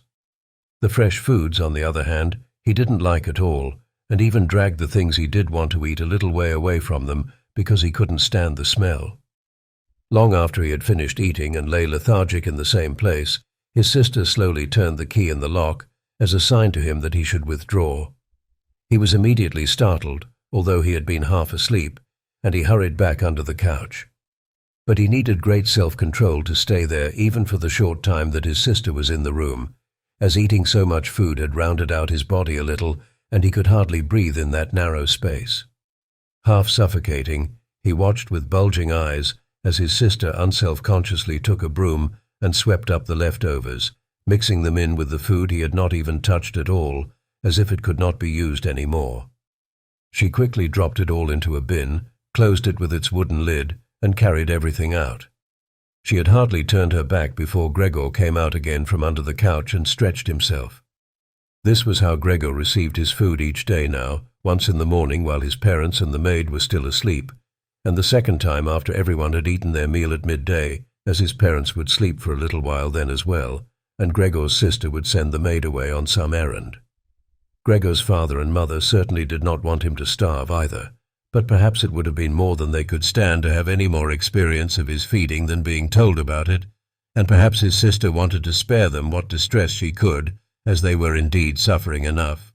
The fresh foods, on the other hand, he didn't like at all, and even dragged the things he did want to eat a little way away from them because he couldn't stand the smell. Long after he had finished eating and lay lethargic in the same place, his sister slowly turned the key in the lock as a sign to him that he should withdraw. He was immediately startled, although he had been half asleep, and he hurried back under the couch. But he needed great self-control to stay there even for the short time that his sister was in the room, as eating so much food had rounded out his body a little, and he could hardly breathe in that narrow space. Half suffocating, he watched with bulging eyes as his sister unself-consciously took a broom and swept up the leftovers, mixing them in with the food he had not even touched at all, as if it could not be used any more. She quickly dropped it all into a bin, closed it with its wooden lid, and carried everything out. She had hardly turned her back before Gregor came out again from under the couch and stretched himself. This was how Gregor received his food each day now, once in the morning while his parents and the maid were still asleep, and the second time after everyone had eaten their meal at midday, as his parents would sleep for a little while then as well, and Gregor's sister would send the maid away on some errand. Gregor's father and mother certainly did not want him to starve either, but perhaps it would have been more than they could stand to have any more experience of his feeding than being told about it, and perhaps his sister wanted to spare them what distress she could, as they were indeed suffering enough.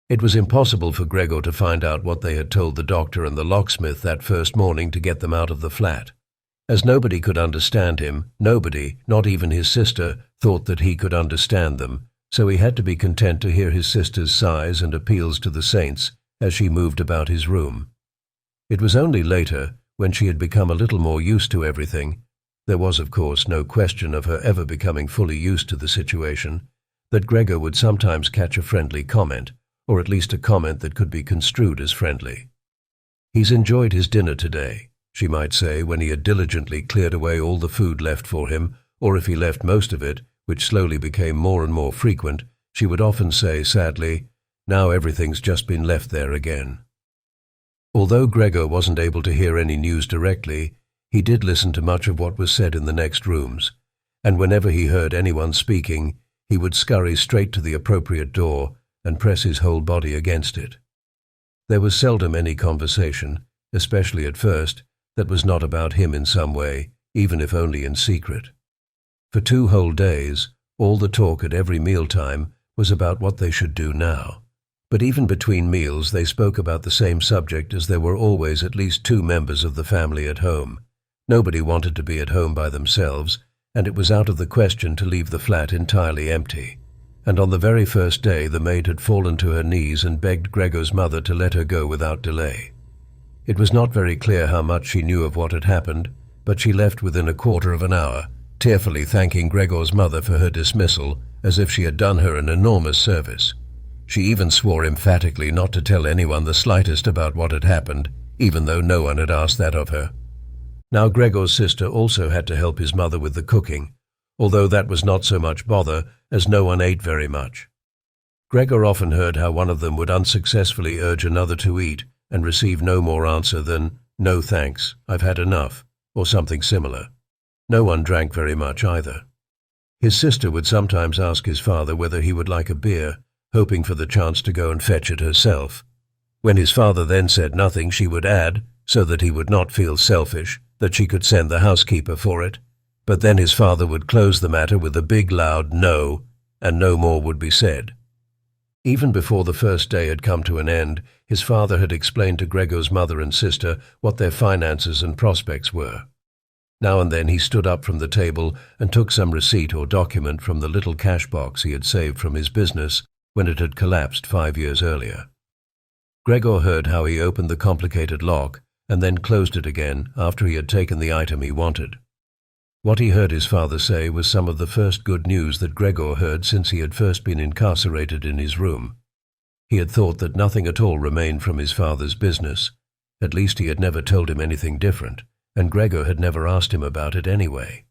It was impossible for Gregor to find out what they had told the doctor and the locksmith that first morning to get them out of the flat. As nobody could understand him, nobody, not even his sister, thought that he could understand them, so he had to be content to hear his sister's sighs and appeals to the saints as she moved about his room. It was only later, when she had become a little more used to everything — there was of course no question of her ever becoming fully used to the situation — that Gregor would sometimes catch a friendly comment, or at least a comment that could be construed as friendly. "He's enjoyed his dinner today," she might say when he had diligently cleared away all the food left for him, or if he left most of it, which slowly became more and more frequent, she would often say sadly, "Now everything's just been left there again." Although Gregor wasn't able to hear any news directly, he did listen to much of what was said in the next rooms, and whenever he heard anyone speaking, he would scurry straight to the appropriate door and press his whole body against it. There was seldom any conversation, especially at first, that was not about him in some way, even if only in secret. For 2 whole days, all the talk at every mealtime was about what they should do now. But even between meals they spoke about the same subject, as there were always at least 2 members of the family at home. Nobody wanted to be at home by themselves, and it was out of the question to leave the flat entirely empty. And on the very first day the maid had fallen to her knees and begged Gregor's mother to let her go without delay. It was not very clear how much she knew of what had happened, but she left within a quarter of an hour, tearfully thanking Gregor's mother for her dismissal, as if she had done her an enormous service. She even swore emphatically not to tell anyone the slightest about what had happened, even though no one had asked that of her. Now Gregor's sister also had to help his mother with the cooking, although that was not so much bother, as no one ate very much. Gregor often heard how one of them would unsuccessfully urge another to eat and receive no more answer than, "No thanks, I've had enough," or something similar. No one drank very much either. His sister would sometimes ask his father whether he would like a beer, hoping for the chance to go and fetch it herself. When his father then said nothing, she would add, so that he would not feel selfish, that she could send the housekeeper for it. But then his father would close the matter with a big loud no, and no more would be said. Even before the first day had come to an end, his father had explained to Gregor's mother and sister what their finances and prospects were. Now and then he stood up from the table and took some receipt or document from the little cash box he had saved from his business when it had collapsed 5 years earlier. Gregor heard how he opened the complicated lock and then closed it again after he had taken the item he wanted. What he heard his father say was some of the first good news that Gregor heard since he had first been incarcerated in his room. He had thought that nothing at all remained from his father's business. At least he had never told him anything different, and Gregor had never asked him about it anyway.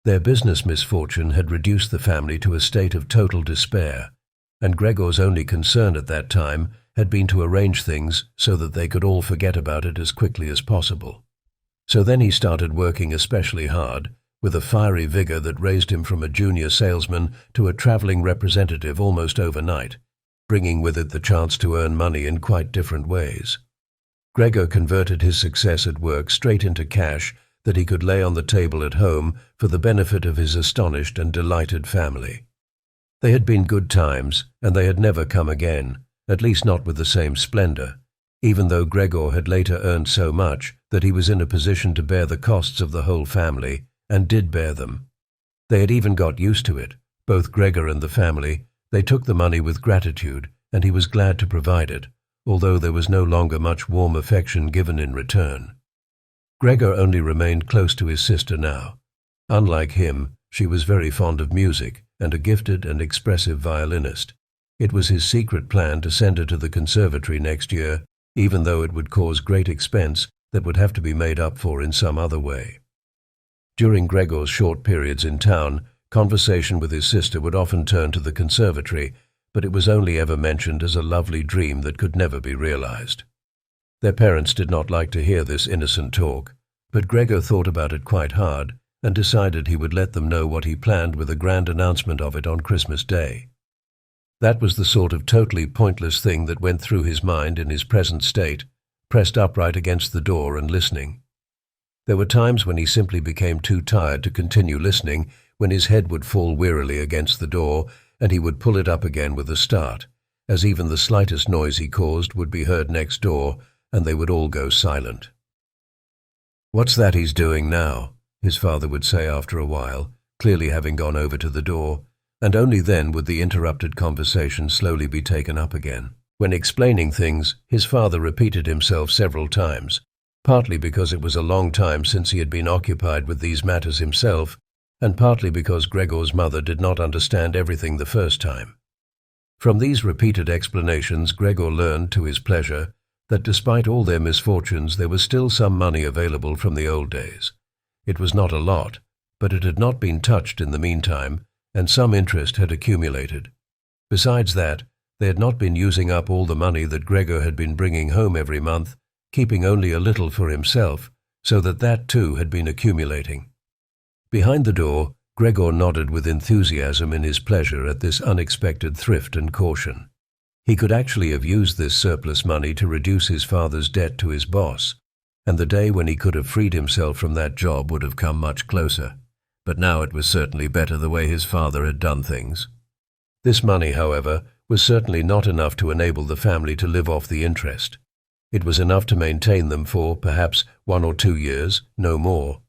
Their business misfortune had reduced the family to a state of total despair, and Gregor's only concern at that time had been to arrange things so that they could all forget about it as quickly as possible. So then he started working especially hard, with a fiery vigor that raised him from a junior salesman to a traveling representative almost overnight, bringing with it the chance to earn money in quite different ways. Gregor converted his success at work straight into cash that he could lay on the table at home for the benefit of his astonished and delighted family. They had been good times, and they had never come again, at least not with the same splendor, even though Gregor had later earned so much that he was in a position to bear the costs of the whole family, and did bear them. They had even got used to it, both Gregor and the family. They took the money with gratitude, and he was glad to provide it, although there was no longer much warm affection given in return. Gregor only remained close to his sister now. Unlike him, she was very fond of music and a gifted and expressive violinist, It was his secret plan to send her to the conservatory next year, even though it would cause great expense that would have to be made up for in some other way. During Gregor's short periods in town, conversation with his sister would often turn to the conservatory, but it was only ever mentioned as a lovely dream that could never be realized. Their parents did not like to hear this innocent talk, but Gregor thought about it quite hard and decided he would let them know what he planned with a grand announcement of it on Christmas Day. That was the sort of totally pointless thing that went through his mind in his present state, pressed upright against the door and listening. There were times when he simply became too tired to continue listening, when his head would fall wearily against the door and he would pull it up again with a start, as even the slightest noise he caused would be heard next door and they would all go silent. "What's that he's doing now?" his father would say after a while, clearly having gone over to the door, and only then would the interrupted conversation slowly be taken up again. When explaining things, his father repeated himself several times, partly because it was a long time since he had been occupied with these matters himself, and partly because Gregor's mother did not understand everything the first time. From these repeated explanations, Gregor learned, to his pleasure, that despite all their misfortunes there was still some money available from the old days. It was not a lot, but it had not been touched in the meantime, and some interest had accumulated. Besides that, they had not been using up all the money that Gregor had been bringing home every month, keeping only a little for himself, so that too had been accumulating. Behind the door, Gregor nodded with enthusiasm in his pleasure at this unexpected thrift and caution. He could actually have used this surplus money to reduce his father's debt to his boss, and the day when he could have freed himself from that job would have come much closer. But now it was certainly better the way his father had done things. This money, however, was certainly not enough to enable the family to live off the interest. It was enough to maintain them for, perhaps, 1 or 2 years, no more.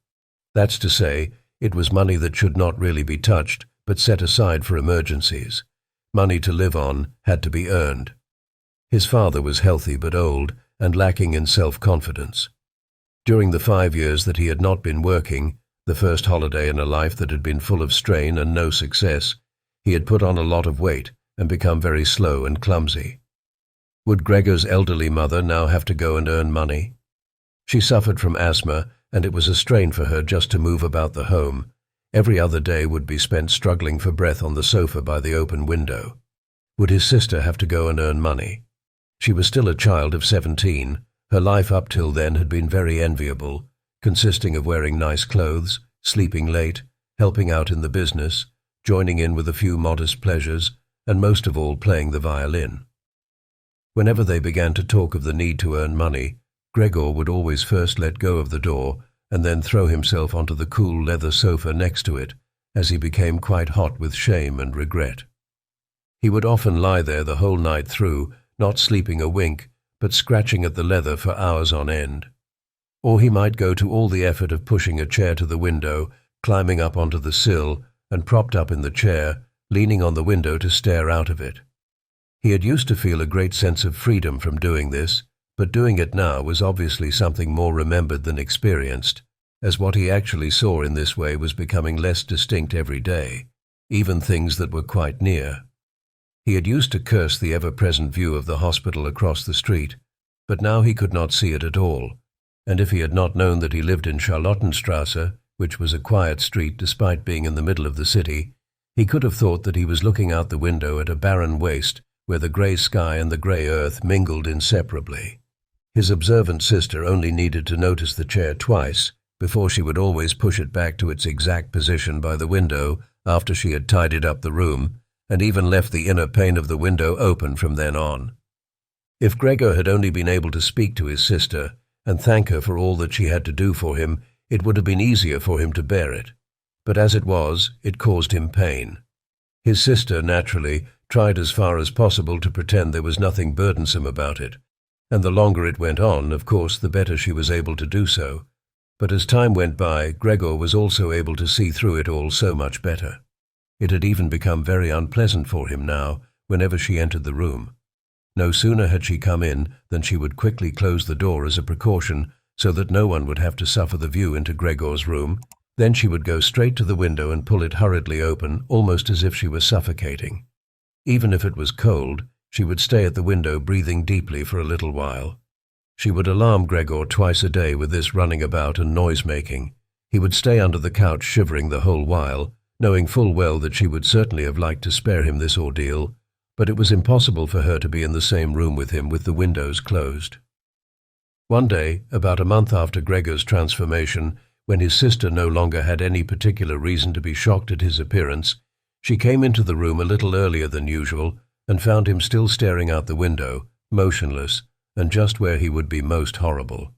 That's to say, it was money that should not really be touched, but set aside for emergencies. Money to live on had to be earned. His father was healthy but old, and lacking in self-confidence. During the 5 years that he had not been working, the first holiday in a life that had been full of strain and no success, he had put on a lot of weight and become very slow and clumsy. Would Gregor's elderly mother now have to go and earn money? She suffered from asthma, and it was a strain for her just to move about the home. Every other day would be spent struggling for breath on the sofa by the open window. Would his sister have to go and earn money? She was still a child of 17. Her life up till then had been very enviable, consisting of wearing nice clothes, sleeping late, helping out in the business, joining in with a few modest pleasures, and most of all playing the violin. Whenever they began to talk of the need to earn money, Gregor would always first let go of the door and then throw himself onto the cool leather sofa next to it, as he became quite hot with shame and regret. He would often lie there the whole night through, not sleeping a wink, but scratching at the leather for hours on end. Or he might go to all the effort of pushing a chair to the window, climbing up onto the sill, and propped up in the chair, leaning on the window to stare out of it. He had used to feel a great sense of freedom from doing this, but doing it now was obviously something more remembered than experienced, as what he actually saw in this way was becoming less distinct every day, even things that were quite near. He had used to curse the ever-present view of the hospital across the street, but now he could not see it at all, and if he had not known that he lived in Charlottenstrasse, which was a quiet street despite being in the middle of the city, he could have thought that he was looking out the window at a barren waste where the grey sky and the grey earth mingled inseparably. His observant sister only needed to notice the chair twice before she would always push it back to its exact position by the window after she had tidied up the room, and even left the inner pane of the window open from then on. If Gregor had only been able to speak to his sister and thank her for all that she had to do for him, it would have been easier for him to bear it. But as it was, it caused him pain. His sister, naturally, tried as far as possible to pretend there was nothing burdensome about it, and the longer it went on, of course, the better she was able to do so. But as time went by, Gregor was also able to see through it all so much better. It had even become very unpleasant for him now, whenever she entered the room. No sooner had she come in than she would quickly close the door as a precaution so that no one would have to suffer the view into Gregor's room. Then she would go straight to the window and pull it hurriedly open, almost as if she were suffocating. Even if it was cold, she would stay at the window breathing deeply for a little while. She would alarm Gregor twice a day with this running about and noise-making. He would stay under the couch shivering the whole while, knowing full well that she would certainly have liked to spare him this ordeal, but it was impossible for her to be in the same room with him with the windows closed. One day, about a month after Gregor's transformation, when his sister no longer had any particular reason to be shocked at his appearance, she came into the room a little earlier than usual and found him still staring out the window, motionless, and just where he would be most horrible.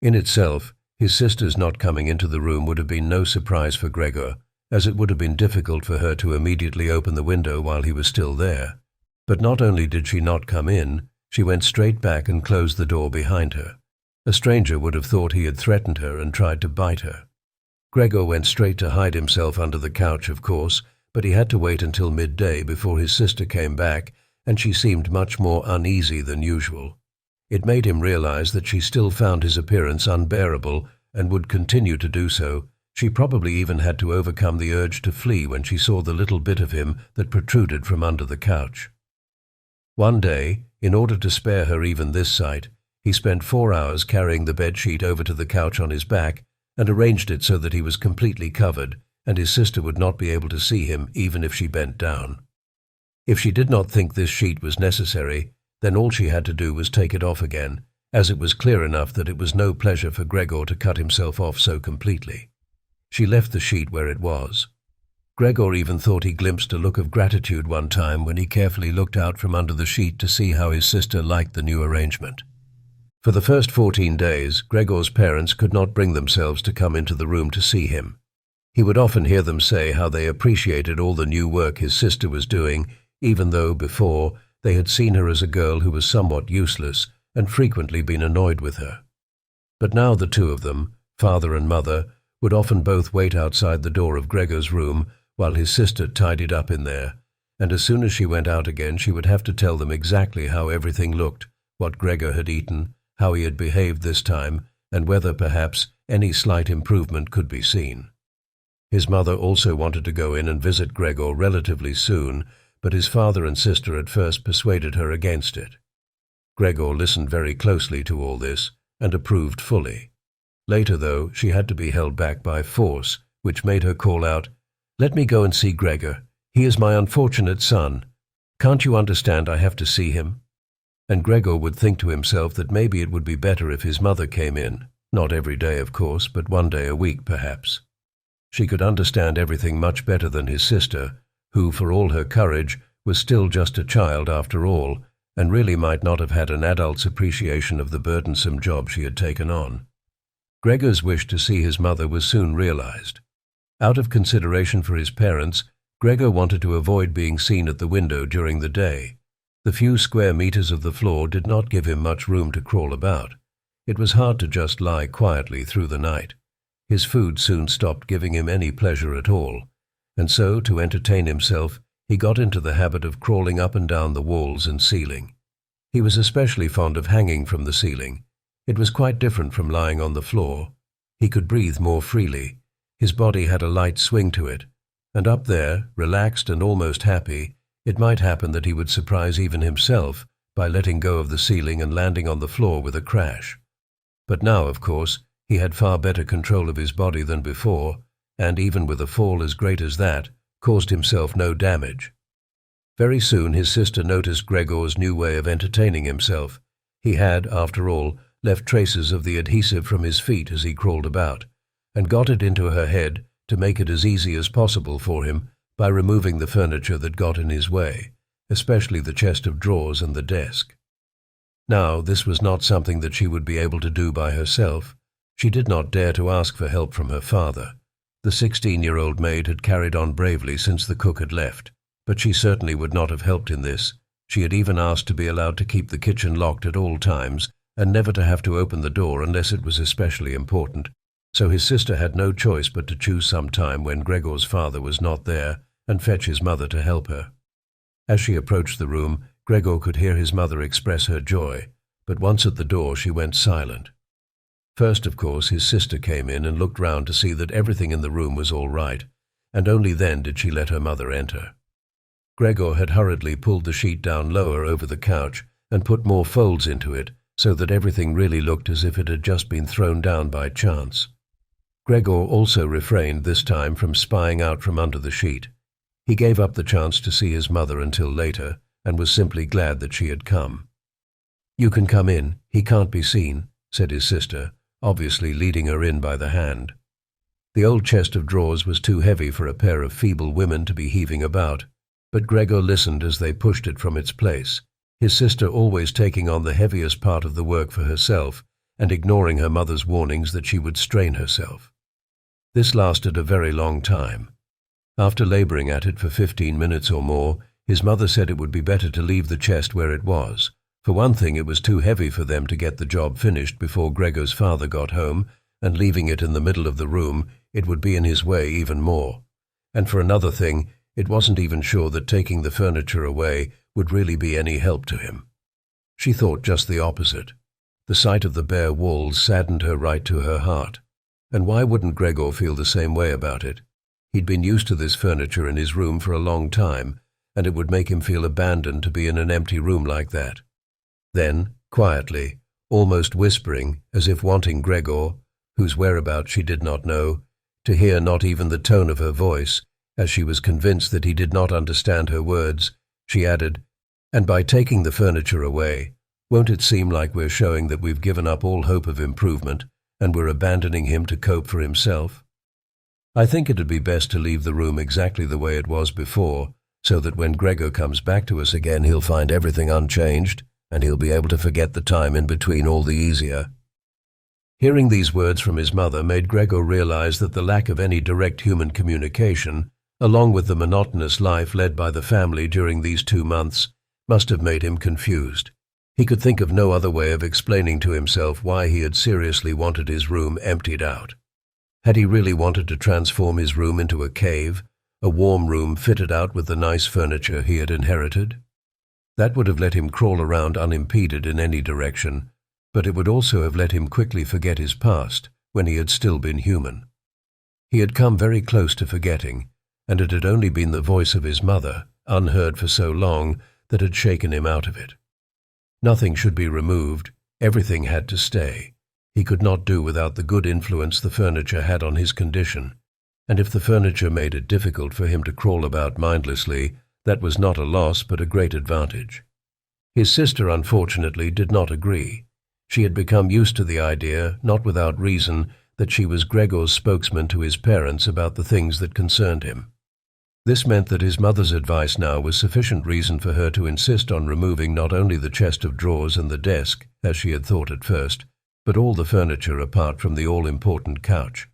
In itself, his sister's not coming into the room would have been no surprise for Gregor, as it would have been difficult for her to immediately open the window while he was still there. But not only did she not come in, she went straight back and closed the door behind her. A stranger would have thought he had threatened her and tried to bite her. Gregor went straight to hide himself under the couch, of course, but he had to wait until midday before his sister came back, and she seemed much more uneasy than usual. It made him realize that she still found his appearance unbearable and would continue to do so. She probably even had to overcome the urge to flee when she saw the little bit of him that protruded from under the couch. One day, in order to spare her even this sight, he spent 4 hours carrying the bedsheet over to the couch on his back and arranged it so that he was completely covered, and his sister would not be able to see him even if she bent down. If she did not think this sheet was necessary, then all she had to do was take it off again, as it was clear enough that it was no pleasure for Gregor to cut himself off so completely. She left the sheet where it was. Gregor even thought he glimpsed a look of gratitude one time when he carefully looked out from under the sheet to see how his sister liked the new arrangement. For the first 14 days, Gregor's parents could not bring themselves to come into the room to see him. He would often hear them say how they appreciated all the new work his sister was doing, even though, before, they had seen her as a girl who was somewhat useless and frequently been annoyed with her. But now the two of them, father and mother, would often both wait outside the door of Gregor's room while his sister tidied up in there, and as soon as she went out again she would have to tell them exactly how everything looked, what Gregor had eaten, how he had behaved this time, and whether perhaps any slight improvement could be seen. His mother also wanted to go in and visit Gregor relatively soon, but his father and sister at first persuaded her against it. Gregor listened very closely to all this and approved fully. Later, though, she had to be held back by force, which made her call out, "Let me go and see Gregor. He is my unfortunate son. Can't you understand I have to see him?" And Gregor would think to himself that maybe it would be better if his mother came in, not every day, of course, but one day a week, perhaps. She could understand everything much better than his sister, who, for all her courage, was still just a child after all, and really might not have had an adult's appreciation of the burdensome job she had taken on. Gregor's wish to see his mother was soon realized. Out of consideration for his parents, Gregor wanted to avoid being seen at the window during the day. The few square meters of the floor did not give him much room to crawl about. It was hard to just lie quietly through the night. His food soon stopped giving him any pleasure at all, and so, to entertain himself, he got into the habit of crawling up and down the walls and ceiling. He was especially fond of hanging from the ceiling. It was quite different from lying on the floor. He could breathe more freely. His body had a light swing to it, and up there, relaxed and almost happy, it might happen that he would surprise even himself by letting go of the ceiling and landing on the floor with a crash. But now, of course, he had far better control of his body than before, and even with a fall as great as that, caused himself no damage. Very soon his sister noticed Gregor's new way of entertaining himself. He had, after all, left traces of the adhesive from his feet as he crawled about, and got it into her head to make it as easy as possible for him by removing the furniture that got in his way, especially the chest of drawers and the desk. Now, this was not something that she would be able to do by herself. She did not dare to ask for help from her father. The 16-year-old maid had carried on bravely since the cook had left, but she certainly would not have helped in this. She had even asked to be allowed to keep the kitchen locked at all times and never to have to open the door unless it was especially important, so his sister had no choice but to choose some time when Gregor's father was not there and fetch his mother to help her. As she approached the room, Gregor could hear his mother express her joy, but once at the door she went silent. First, of course, his sister came in and looked round to see that everything in the room was all right, and only then did she let her mother enter. Gregor had hurriedly pulled the sheet down lower over the couch and put more folds into it so that everything really looked as if it had just been thrown down by chance. Gregor also refrained this time from spying out from under the sheet. He gave up the chance to see his mother until later and was simply glad that she had come. "You can come in, he can't be seen," said his sister, obviously leading her in by the hand. The old chest of drawers was too heavy for a pair of feeble women to be heaving about, but Gregor listened as they pushed it from its place, his sister always taking on the heaviest part of the work for herself and ignoring her mother's warnings that she would strain herself. This lasted a very long time. After laboring at it for 15 minutes or more, his mother said it would be better to leave the chest where it was. For one thing, it was too heavy for them to get the job finished before Gregor's father got home, and leaving it in the middle of the room, it would be in his way even more. And for another thing, it wasn't even sure that taking the furniture away would really be any help to him. She thought just the opposite. The sight of the bare walls saddened her right to her heart. And why wouldn't Gregor feel the same way about it? He'd been used to this furniture in his room for a long time, and it would make him feel abandoned to be in an empty room like that. Then, quietly, almost whispering, as if wanting Gregor, whose whereabouts she did not know, to hear not even the tone of her voice, as she was convinced that he did not understand her words, she added, "And by taking the furniture away, won't it seem like we're showing that we've given up all hope of improvement, and we're abandoning him to cope for himself? I think it'd be best to leave the room exactly the way it was before, so that when Gregor comes back to us again he'll find everything unchanged, and he'll be able to forget the time in between all the easier." Hearing these words from his mother made Gregor realize that the lack of any direct human communication, along with the monotonous life led by the family during these 2 months, must have made him confused. He could think of no other way of explaining to himself why he had seriously wanted his room emptied out. Had he really wanted to transform his room into a cave, a warm room fitted out with the nice furniture he had inherited? That would have let him crawl around unimpeded in any direction, but it would also have let him quickly forget his past when he had still been human. He had come very close to forgetting, and it had only been the voice of his mother, unheard for so long, that had shaken him out of it. Nothing should be removed, everything had to stay. He could not do without the good influence the furniture had on his condition, and if the furniture made it difficult for him to crawl about mindlessly, that was not a loss but a great advantage. His sister, unfortunately, did not agree. She had become used to the idea, not without reason, that she was Gregor's spokesman to his parents about the things that concerned him. This meant that his mother's advice now was sufficient reason for her to insist on removing not only the chest of drawers and the desk, as she had thought at first, but all the furniture apart from the all-important couch.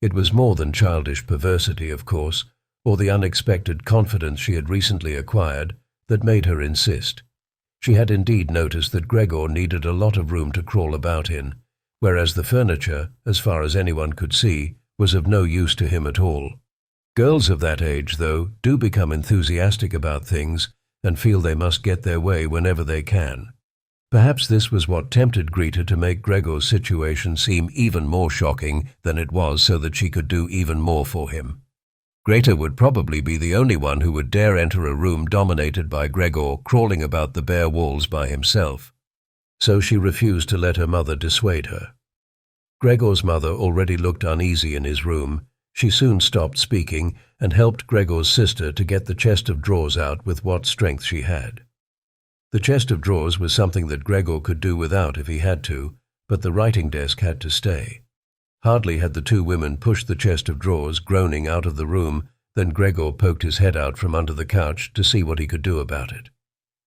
It was more than childish perversity, of course, or the unexpected confidence she had recently acquired, that made her insist. She had indeed noticed that Gregor needed a lot of room to crawl about in, whereas the furniture, as far as anyone could see, was of no use to him at all. Girls of that age, though, do become enthusiastic about things and feel they must get their way whenever they can. Perhaps this was what tempted Greta to make Gregor's situation seem even more shocking than it was so that she could do even more for him. Greta would probably be the only one who would dare enter a room dominated by Gregor crawling about the bare walls by himself. So she refused to let her mother dissuade her. Gregor's mother already looked uneasy in his room. She soon stopped speaking and helped Gregor's sister to get the chest of drawers out with what strength she had. The chest of drawers was something that Gregor could do without if he had to, but the writing desk had to stay. Hardly had the two women pushed the chest of drawers, groaning, out of the room, than Gregor poked his head out from under the couch to see what he could do about it.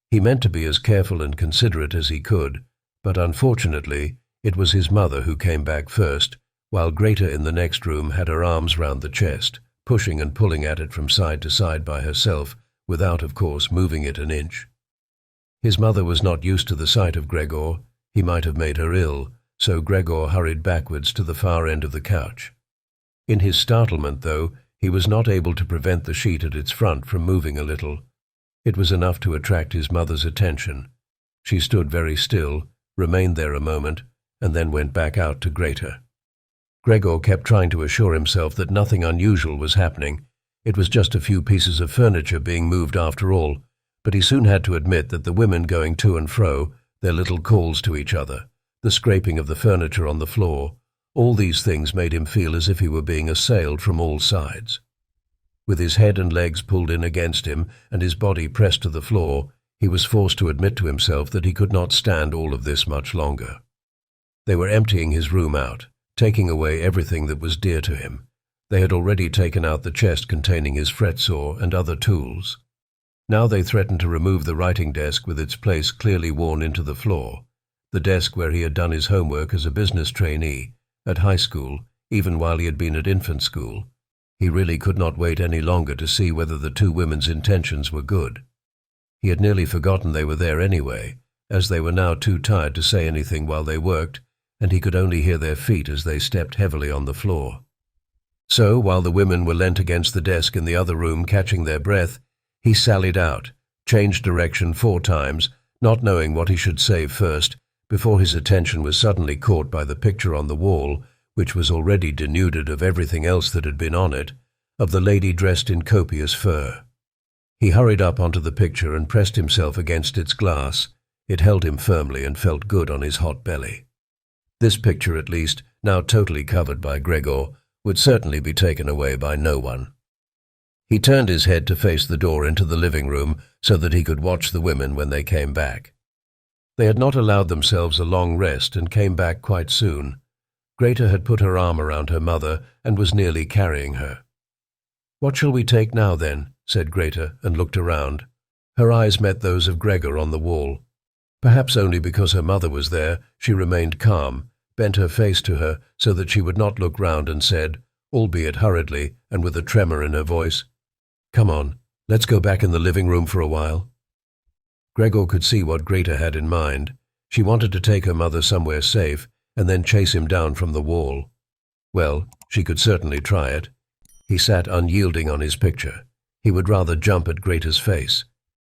He meant to be as careful and considerate as he could, but unfortunately it was his mother who came back first, while Greta in the next room had her arms round the chest, pushing and pulling at it from side to side by herself, without, of course, moving it an inch. His mother was not used to the sight of Gregor. He might have made her ill, so Gregor hurried backwards to the far end of the couch. In his startlement, though, he was not able to prevent the sheet at its front from moving a little. It was enough to attract his mother's attention. She stood very still, remained there a moment, and then went back out to Greta. Gregor kept trying to assure himself that nothing unusual was happening. It was just a few pieces of furniture being moved after all, but he soon had to admit that the women going to and fro, their little calls to each other, the scraping of the furniture on the floor, all these things made him feel as if he were being assailed from all sides. With his head and legs pulled in against him and his body pressed to the floor, he was forced to admit to himself that he could not stand all of this much longer. They were emptying his room out, taking away everything that was dear to him. They had already taken out the chest containing his fretsaw and other tools. Now they threatened to remove the writing desk with its place clearly worn into the floor, the desk where he had done his homework as a business trainee, at high school, even while he had been at infant school. He really could not wait any longer to see whether the two women's intentions were good. He had nearly forgotten they were there anyway, as they were now too tired to say anything while they worked, and he could only hear their feet as they stepped heavily on the floor. So, while the women were leant against the desk in the other room catching their breath, he sallied out, changed direction 4 times, not knowing what he should say first, before his attention was suddenly caught by the picture on the wall, which was already denuded of everything else that had been on it, of the lady dressed in copious fur. He hurried up onto the picture and pressed himself against its glass. It held him firmly and felt good on his hot belly. This picture, at least, now totally covered by Gregor, would certainly be taken away by no one. He turned his head to face the door into the living room so that he could watch the women when they came back. They had not allowed themselves a long rest and came back quite soon. Greta had put her arm around her mother and was nearly carrying her. "What shall we take now, then?" said Greta, and looked around. Her eyes met those of Gregor on the wall. Perhaps only because her mother was there, she remained calm, bent her face to her so that she would not look round, and said, albeit hurriedly and with a tremor in her voice, "Come on, let's go back in the living room for a while." Gregor could see what Greta had in mind. She wanted to take her mother somewhere safe and then chase him down from the wall. Well, she could certainly try it. He sat unyielding on his picture. He would rather jump at Greta's face.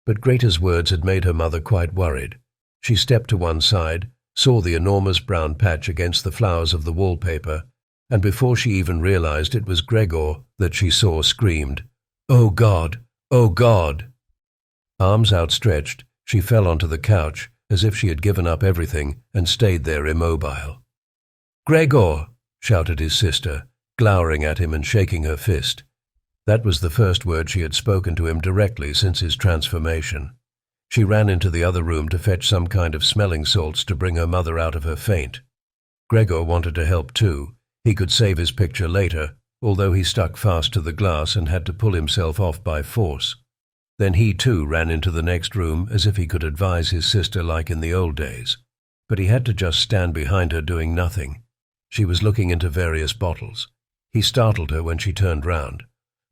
But Greta's words had made her mother quite worried. She stepped to one side, saw the enormous brown patch against the flowers of the wallpaper, and before she even realized it was Gregor that she saw, screamed, "Oh God! Oh God!" Arms outstretched, she fell onto the couch as if she had given up everything and stayed there immobile. "Gregor!" shouted his sister, glowering at him and shaking her fist. That was the first word she had spoken to him directly since his transformation. She ran into the other room to fetch some kind of smelling salts to bring her mother out of her faint. Gregor wanted to help too. He could save his picture later, although he stuck fast to the glass and had to pull himself off by force. Then he too ran into the next room as if he could advise his sister like in the old days. But he had to just stand behind her doing nothing. She was looking into various bottles. He startled her when she turned round.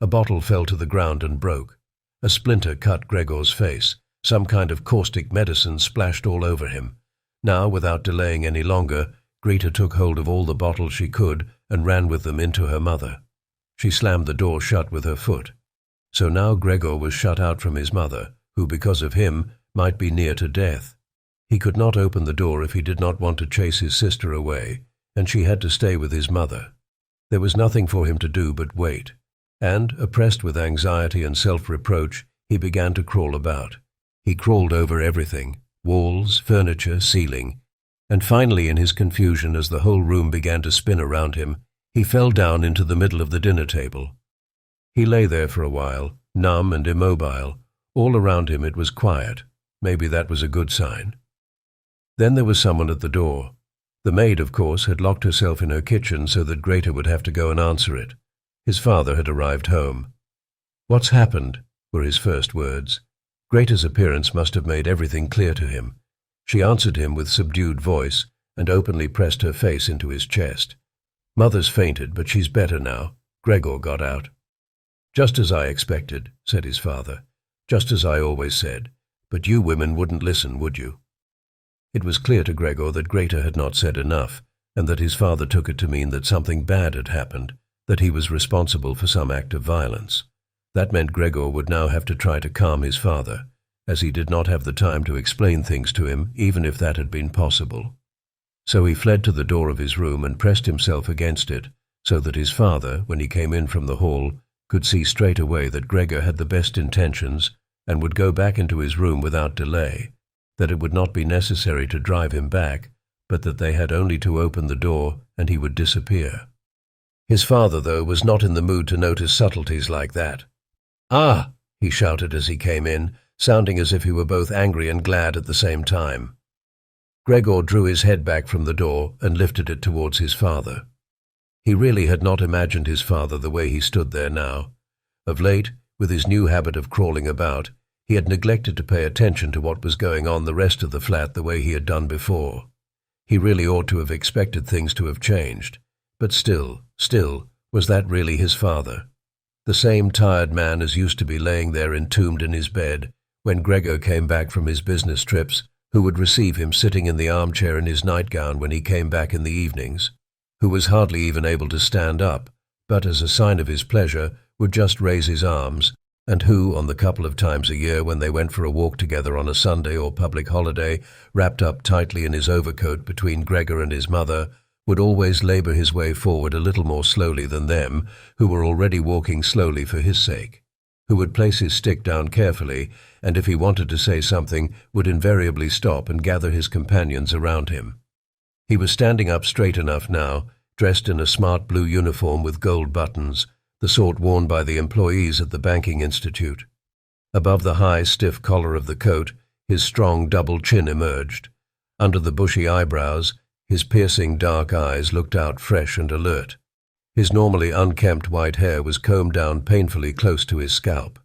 A bottle fell to the ground and broke. A splinter cut Gregor's face. Some kind of caustic medicine splashed all over him. Now, without delaying any longer, Greta took hold of all the bottles she could and ran with them into her mother. She slammed the door shut with her foot. So now Gregor was shut out from his mother, who, because of him, might be near to death. He could not open the door if he did not want to chase his sister away, and she had to stay with his mother. There was nothing for him to do but wait, and, oppressed with anxiety and self-reproach, he began to crawl about. He crawled over everything, walls, furniture, ceiling, and finally, in his confusion as the whole room began to spin around him, he fell down into the middle of the dinner table. He lay there for a while, numb and immobile. All around him it was quiet. Maybe that was a good sign. Then there was someone at the door. The maid, of course, had locked herself in her kitchen so that Greta would have to go and answer it. His father had arrived home. "What's happened?" were his first words. Greta's appearance must have made everything clear to him. She answered him with subdued voice and openly pressed her face into his chest. "Mother's fainted, but she's better now. Gregor got out." "Just as I expected," said his father. "Just as I always said. But you women wouldn't listen, would you?" It was clear to Gregor that Greta had not said enough, and that his father took it to mean that something bad had happened, that he was responsible for some act of violence. That meant Gregor would now have to try to calm his father, as he did not have the time to explain things to him, even if that had been possible. So he fled to the door of his room and pressed himself against it, so that his father, when he came in from the hall, could see straight away that Gregor had the best intentions and would go back into his room without delay, that it would not be necessary to drive him back, but that they had only to open the door and he would disappear. His father, though, was not in the mood to notice subtleties like that. "Ah!" he shouted as he came in, sounding as if he were both angry and glad at the same time. Gregor drew his head back from the door and lifted it towards his father. He really had not imagined his father the way he stood there now. Of late, with his new habit of crawling about, he had neglected to pay attention to what was going on the rest of the flat the way he had done before. He really ought to have expected things to have changed, but still, was that really his father? The same tired man as used to be laying there entombed in his bed when Gregor came back from his business trips, who would receive him sitting in the armchair in his nightgown when he came back in the evenings, who was hardly even able to stand up, but as a sign of his pleasure would just raise his arms, and who, on the couple of times a year when they went for a walk together on a Sunday or public holiday, wrapped up tightly in his overcoat between Gregor and his mother, would always labor his way forward a little more slowly than them, who were already walking slowly for his sake, who would place his stick down carefully, and if he wanted to say something, would invariably stop and gather his companions around him. He was standing up straight enough now, dressed in a smart blue uniform with gold buttons, the sort worn by the employees at the banking institute. Above the high, stiff collar of the coat, his strong double chin emerged. Under the bushy eyebrows, his piercing dark eyes looked out fresh and alert. His normally unkempt white hair was combed down painfully close to his scalp.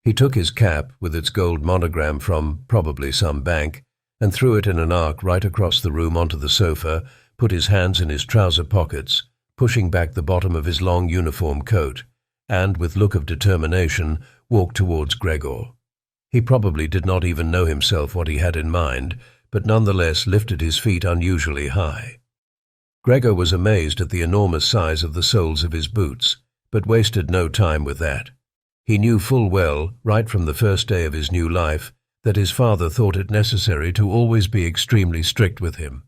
He took his cap, with its gold monogram from probably some bank, and threw it in an arc right across the room onto the sofa, put his hands in his trouser pockets, pushing back the bottom of his long uniform coat, and, with look of determination, walked towards Gregor. He probably did not even know himself what he had in mind, but nonetheless lifted his feet unusually high. Gregor was amazed at the enormous size of the soles of his boots, but wasted no time with that. He knew full well, right from the first day of his new life, that his father thought it necessary to always be extremely strict with him.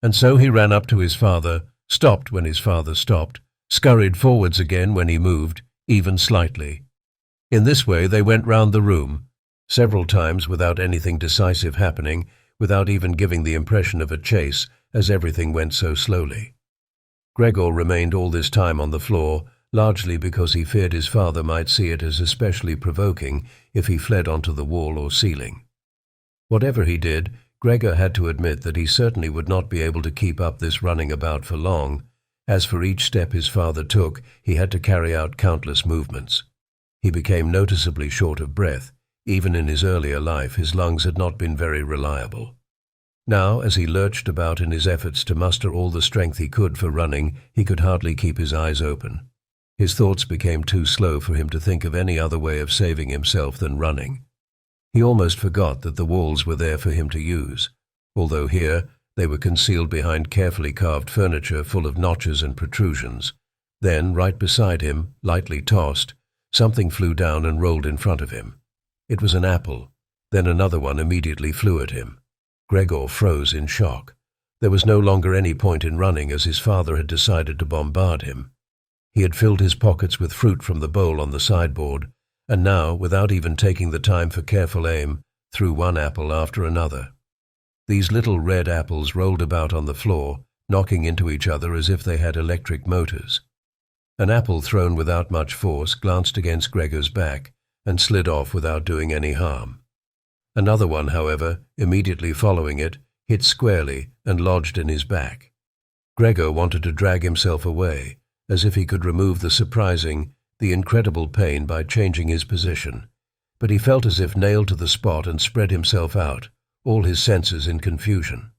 And so he ran up to his father, stopped when his father stopped, scurried forwards again when he moved, even slightly. In this way they went round the room, several times without anything decisive happening, without even giving the impression of a chase, as everything went so slowly. Gregor remained all this time on the floor, largely because he feared his father might see it as especially provoking if he fled onto the wall or ceiling. Whatever he did, Gregor had to admit that he certainly would not be able to keep up this running about for long, as for each step his father took, he had to carry out countless movements. He became noticeably short of breath. Even in his earlier life, his lungs had not been very reliable. Now, as he lurched about in his efforts to muster all the strength he could for running, he could hardly keep his eyes open. His thoughts became too slow for him to think of any other way of saving himself than running. He almost forgot that the walls were there for him to use, although here they were concealed behind carefully carved furniture full of notches and protrusions. Then, right beside him, lightly tossed, something flew down and rolled in front of him. It was an apple. Then another one immediately flew at him. Gregor froze in shock. There was no longer any point in running, as his father had decided to bombard him. He had filled his pockets with fruit from the bowl on the sideboard, and now, without even taking the time for careful aim, threw one apple after another. These little red apples rolled about on the floor, knocking into each other as if they had electric motors. An apple thrown without much force glanced against Gregor's back and slid off without doing any harm. Another one, however, immediately following it, hit squarely and lodged in his back. Gregor wanted to drag himself away, as if he could remove the surprising, the incredible pain by changing his position, but he felt as if nailed to the spot and spread himself out, all his senses in confusion.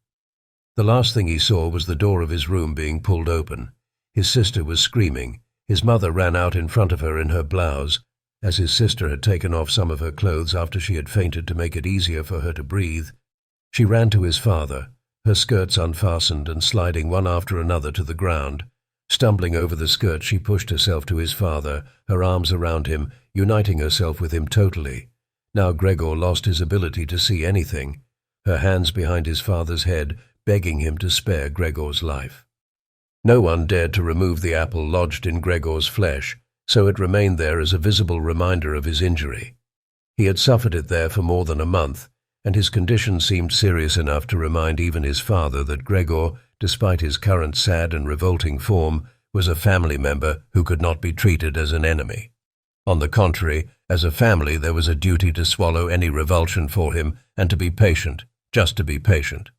The last thing he saw was the door of his room being pulled open. His sister was screaming. His mother ran out in front of her in her blouse, as his sister had taken off some of her clothes after she had fainted to make it easier for her to breathe. She ran to his father, her skirts unfastened and sliding one after another to the ground. Stumbling over the skirt, she pushed herself to his father, her arms around him, uniting herself with him totally. Now Gregor lost his ability to see anything, her hands behind his father's head, begging him to spare Gregor's life. No one dared to remove the apple lodged in Gregor's flesh, so it remained there as a visible reminder of his injury. He had suffered it there for more than a month, and his condition seemed serious enough to remind even his father that Gregor, despite his current sad and revolting form, was a family member who could not be treated as an enemy. On the contrary, as a family there was a duty to swallow any revulsion for him and to be patient, just to be patient.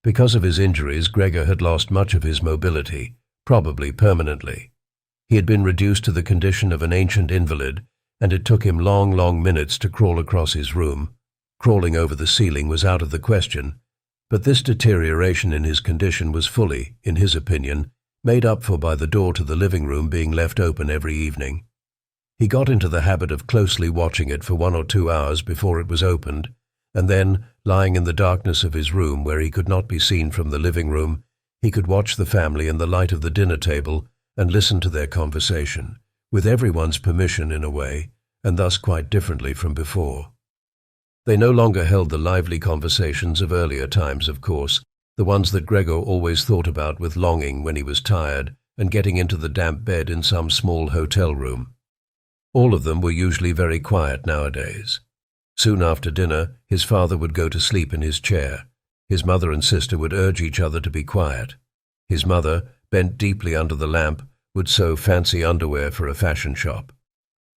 Because of his injuries, Gregor had lost much of his mobility, probably permanently. He had been reduced to the condition of an ancient invalid, and it took him long minutes to crawl across his room. Crawling over the ceiling was out of the question, but this deterioration in his condition was fully, in his opinion, made up for by the door to the living room being left open every evening. He got into the habit of closely watching it for 1 or 2 hours before it was opened, and then, lying in the darkness of his room where he could not be seen from the living room, he could watch the family in the light of the dinner table and listen to their conversation, with everyone's permission in a way, and thus quite differently from before. They no longer held the lively conversations of earlier times, of course, the ones that Gregor always thought about with longing when he was tired and getting into the damp bed in some small hotel room. All of them were usually very quiet nowadays. Soon after dinner, his father would go to sleep in his chair. His mother and sister would urge each other to be quiet. His mother, bent deeply under the lamp, would sew fancy underwear for a fashion shop.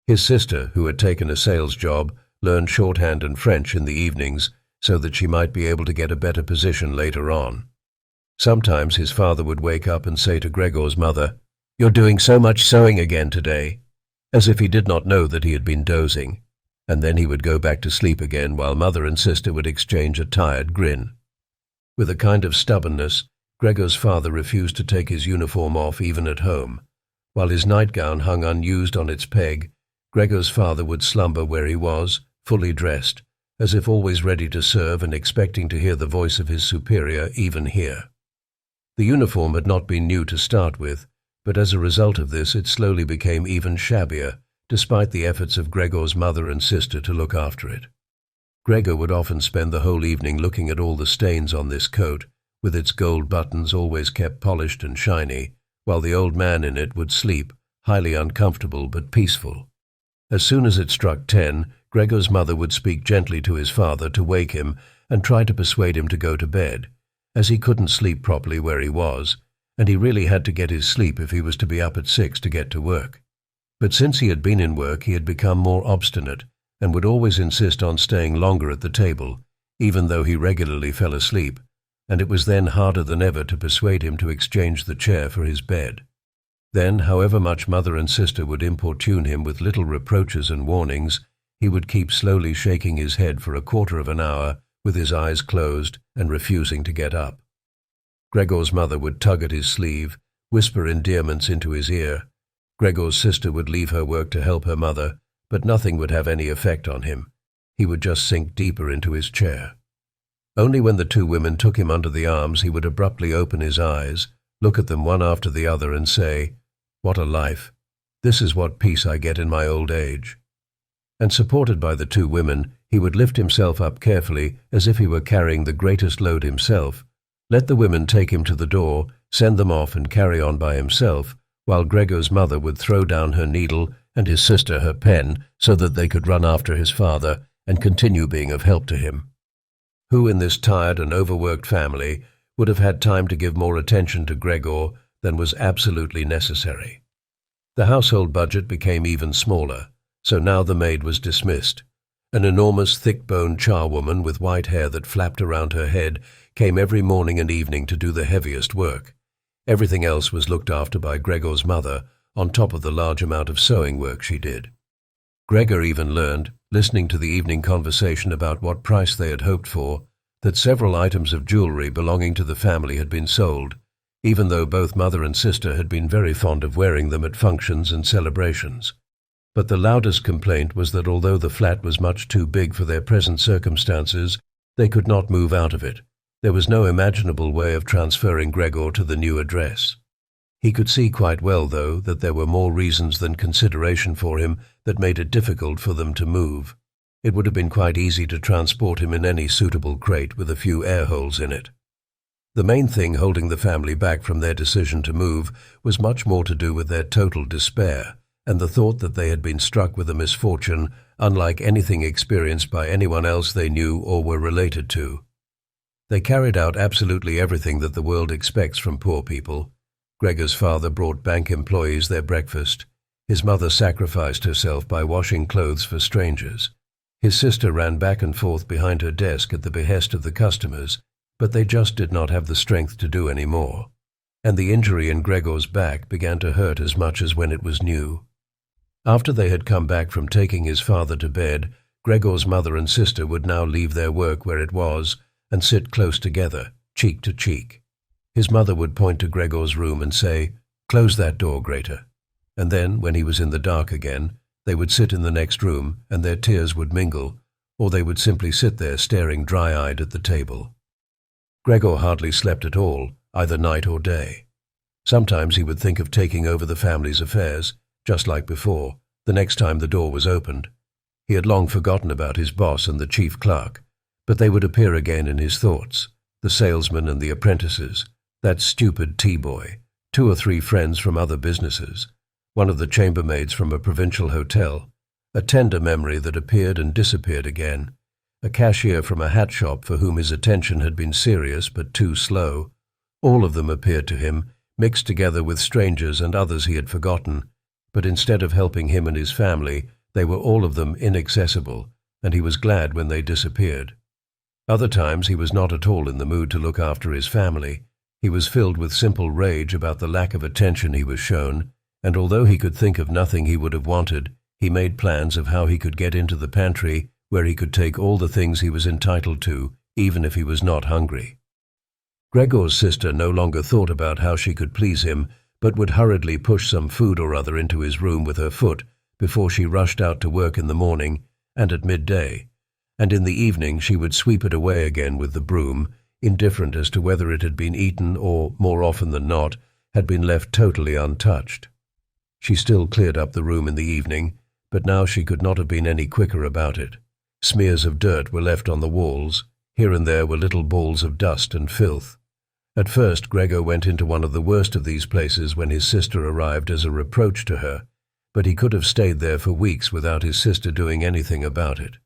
His sister, who had taken a sales job, learned shorthand and French in the evenings so that she might be able to get a better position later on. Sometimes his father would wake up and say to Gregor's mother, "You're doing so much sewing again today," as if he did not know that he had been dozing, and then he would go back to sleep again while mother and sister would exchange a tired grin. With a kind of stubbornness, Gregor's father refused to take his uniform off even at home. While his nightgown hung unused on its peg, Gregor's father would slumber where he was, fully dressed, as if always ready to serve and expecting to hear the voice of his superior even here. The uniform had not been new to start with, but as a result of this it slowly became even shabbier, despite the efforts of Gregor's mother and sister to look after it. Gregor would often spend the whole evening looking at all the stains on this coat, with its gold buttons always kept polished and shiny, while the old man in it would sleep, highly uncomfortable but peaceful. As soon as it struck 10, Gregor's mother would speak gently to his father to wake him and try to persuade him to go to bed, as he couldn't sleep properly where he was, and he really had to get his sleep if he was to be up at 6 to get to work. But since he had been in work, he had become more obstinate and would always insist on staying longer at the table, even though he regularly fell asleep, and it was then harder than ever to persuade him to exchange the chair for his bed. Then, however much mother and sister would importune him with little reproaches and warnings, he would keep slowly shaking his head for a quarter of an hour with his eyes closed and refusing to get up. Gregor's mother would tug at his sleeve, whisper endearments into his ear. Gregor's sister would leave her work to help her mother, but nothing would have any effect on him. He would just sink deeper into his chair. Only when the two women took him under the arms he would abruptly open his eyes, look at them one after the other and say, "What a life! This is what peace I get in my old age." And supported by the two women, he would lift himself up carefully as if he were carrying the greatest load himself, let the women take him to the door, send them off and carry on by himself, while Gregor's mother would throw down her needle and his sister her pen so that they could run after his father and continue being of help to him. Who in this tired and overworked family would have had time to give more attention to Gregor than was absolutely necessary? The household budget became even smaller, so now the maid was dismissed. An enormous thick-boned charwoman with white hair that flapped around her head came every morning and evening to do the heaviest work. Everything else was looked after by Gregor's mother, on top of the large amount of sewing work she did. Gregor even learned, listening to the evening conversation about what price they had hoped for, that several items of jewelry belonging to the family had been sold, even though both mother and sister had been very fond of wearing them at functions and celebrations. But the loudest complaint was that although the flat was much too big for their present circumstances, they could not move out of it. There was no imaginable way of transferring Gregor to the new address. He could see quite well, though, that there were more reasons than consideration for him that made it difficult for them to move. It would have been quite easy to transport him in any suitable crate with a few air holes in it. The main thing holding the family back from their decision to move was much more to do with their total despair, and the thought that they had been struck with a misfortune unlike anything experienced by anyone else they knew or were related to. They carried out absolutely everything that the world expects from poor people. Gregor's father brought bank employees their breakfast. His mother sacrificed herself by washing clothes for strangers. His sister ran back and forth behind her desk at the behest of the customers, but they just did not have the strength to do any more. And the injury in Gregor's back began to hurt as much as when it was new. After they had come back from taking his father to bed, Gregor's mother and sister would now leave their work where it was and sit close together, cheek to cheek. His mother would point to Gregor's room and say, "Close that door, Greater." And then, when he was in the dark again, they would sit in the next room and their tears would mingle, or they would simply sit there staring dry-eyed at the table. Gregor hardly slept at all, either night or day. Sometimes he would think of taking over the family's affairs, just like before, the next time the door was opened. He had long forgotten about his boss and the chief clerk, but they would appear again in his thoughts, the salesman and the apprentices, that stupid tea-boy, 2 or 3 friends from other businesses, one of the chambermaids from a provincial hotel, a tender memory that appeared and disappeared again, a cashier from a hat shop for whom his attention had been serious but too slow. All of them appeared to him, mixed together with strangers and others he had forgotten, but instead of helping him and his family, they were all of them inaccessible, and he was glad when they disappeared. Other times he was not at all in the mood to look after his family. He was filled with simple rage about the lack of attention he was shown, and although he could think of nothing he would have wanted, he made plans of how he could get into the pantry where he could take all the things he was entitled to, even if he was not hungry. Gregor's sister no longer thought about how she could please him, but would hurriedly push some food or other into his room with her foot before she rushed out to work in the morning and at midday, and in the evening she would sweep it away again with the broom, indifferent as to whether it had been eaten or, more often than not, had been left totally untouched. She still cleared up the room in the evening, but now she could not have been any quicker about it. Smears of dirt were left on the walls. Here and there were little balls of dust and filth. At first Gregor went into one of the worst of these places when his sister arrived as a reproach to her, but he could have stayed there for weeks without his sister doing anything about it.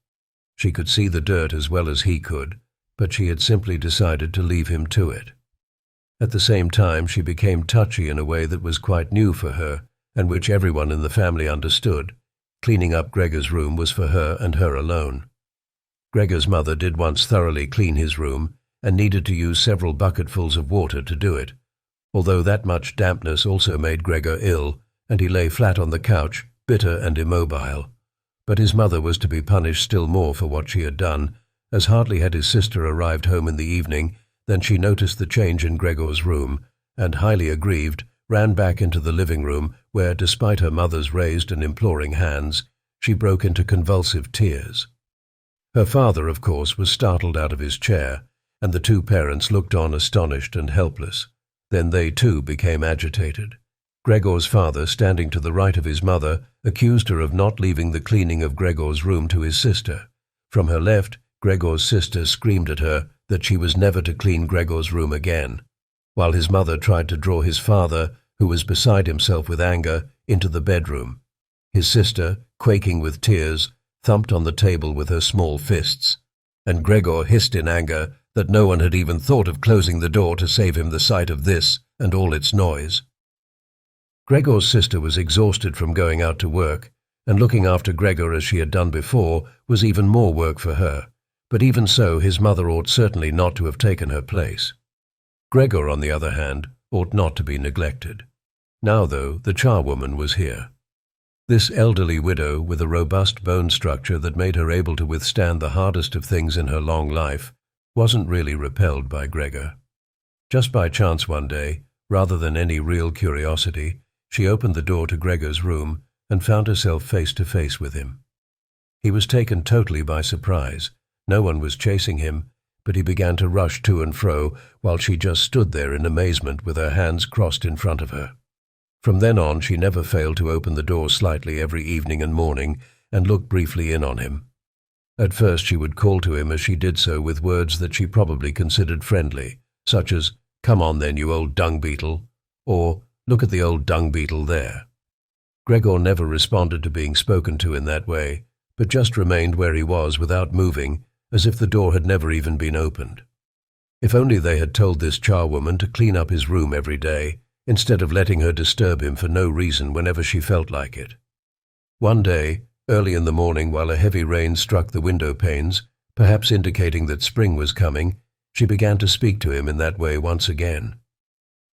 She could see the dirt as well as he could, but she had simply decided to leave him to it. At the same time, she became touchy in a way that was quite new for her, and which everyone in the family understood. Cleaning up Gregor's room was for her and her alone. Gregor's mother did once thoroughly clean his room, and needed to use several bucketfuls of water to do it, although that much dampness also made Gregor ill, and he lay flat on the couch, bitter and immobile. But his mother was to be punished still more for what she had done, as hardly had his sister arrived home in the evening than she noticed the change in Gregor's room, and, highly aggrieved, ran back into the living room where, despite her mother's raised and imploring hands, she broke into convulsive tears. Her father, of course, was startled out of his chair, and the 2 parents looked on astonished and helpless. Then they too became agitated. Gregor's father, standing to the right of his mother, accused her of not leaving the cleaning of Gregor's room to his sister. From her left, Gregor's sister screamed at her that she was never to clean Gregor's room again, while his mother tried to draw his father, who was beside himself with anger, into the bedroom. His sister, quaking with tears, thumped on the table with her small fists, and Gregor hissed in anger that no one had even thought of closing the door to save him the sight of this and all its noise. Gregor's sister was exhausted from going out to work, and looking after Gregor as she had done before was even more work for her, but even so his mother ought certainly not to have taken her place. Gregor, on the other hand, ought not to be neglected. Now, though, the charwoman was here. This elderly widow, with a robust bone structure that made her able to withstand the hardest of things in her long life, wasn't really repelled by Gregor. Just by chance one day, rather than any real curiosity, she opened the door to Gregor's room and found herself face to face with him. He was taken totally by surprise. No one was chasing him, but he began to rush to and fro while she just stood there in amazement with her hands crossed in front of her. From then on, she never failed to open the door slightly every evening and morning and look briefly in on him. At first she would call to him as she did so with words that she probably considered friendly, such as, "Come on then, you old dung beetle," or "Look at the old dung beetle there." Gregor never responded to being spoken to in that way, but just remained where he was without moving, as if the door had never even been opened. If only they had told this charwoman to clean up his room every day, instead of letting her disturb him for no reason whenever she felt like it. One day, early in the morning while a heavy rain struck the window panes, perhaps indicating that spring was coming, she began to speak to him in that way once again.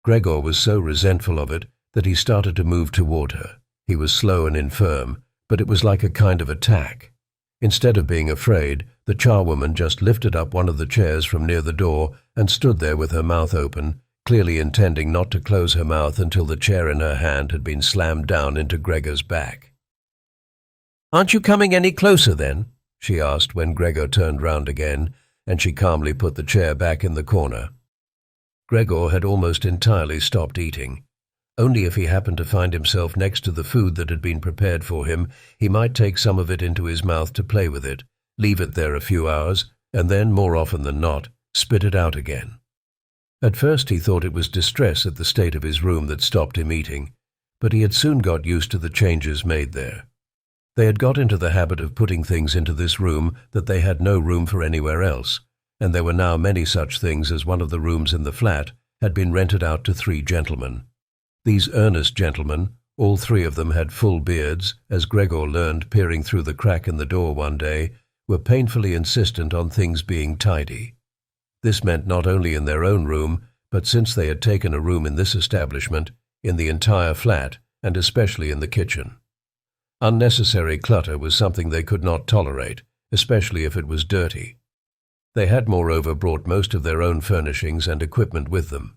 Gregor was so resentful of it that he started to move toward her. He was slow and infirm, but it was like a kind of attack. Instead of being afraid, the charwoman just lifted up one of the chairs from near the door and stood there with her mouth open, clearly intending not to close her mouth until the chair in her hand had been slammed down into Gregor's back. "Aren't you coming any closer then?" she asked when Gregor turned round again, and she calmly put the chair back in the corner. Gregor had almost entirely stopped eating. Only if he happened to find himself next to the food that had been prepared for him, he might take some of it into his mouth to play with it, leave it there a few hours, and then, more often than not, spit it out again. At first he thought it was distress at the state of his room that stopped him eating, but he had soon got used to the changes made there. They had got into the habit of putting things into this room that they had no room for anywhere else, and there were now many such things as one of the rooms in the flat had been rented out to 3 gentlemen. These earnest gentlemen, all 3 of them had full beards, as Gregor learned peering through the crack in the door one day, were painfully insistent on things being tidy. This meant not only in their own room, but since they had taken a room in this establishment, in the entire flat, and especially in the kitchen. Unnecessary clutter was something they could not tolerate, especially if it was dirty. They had moreover brought most of their own furnishings and equipment with them.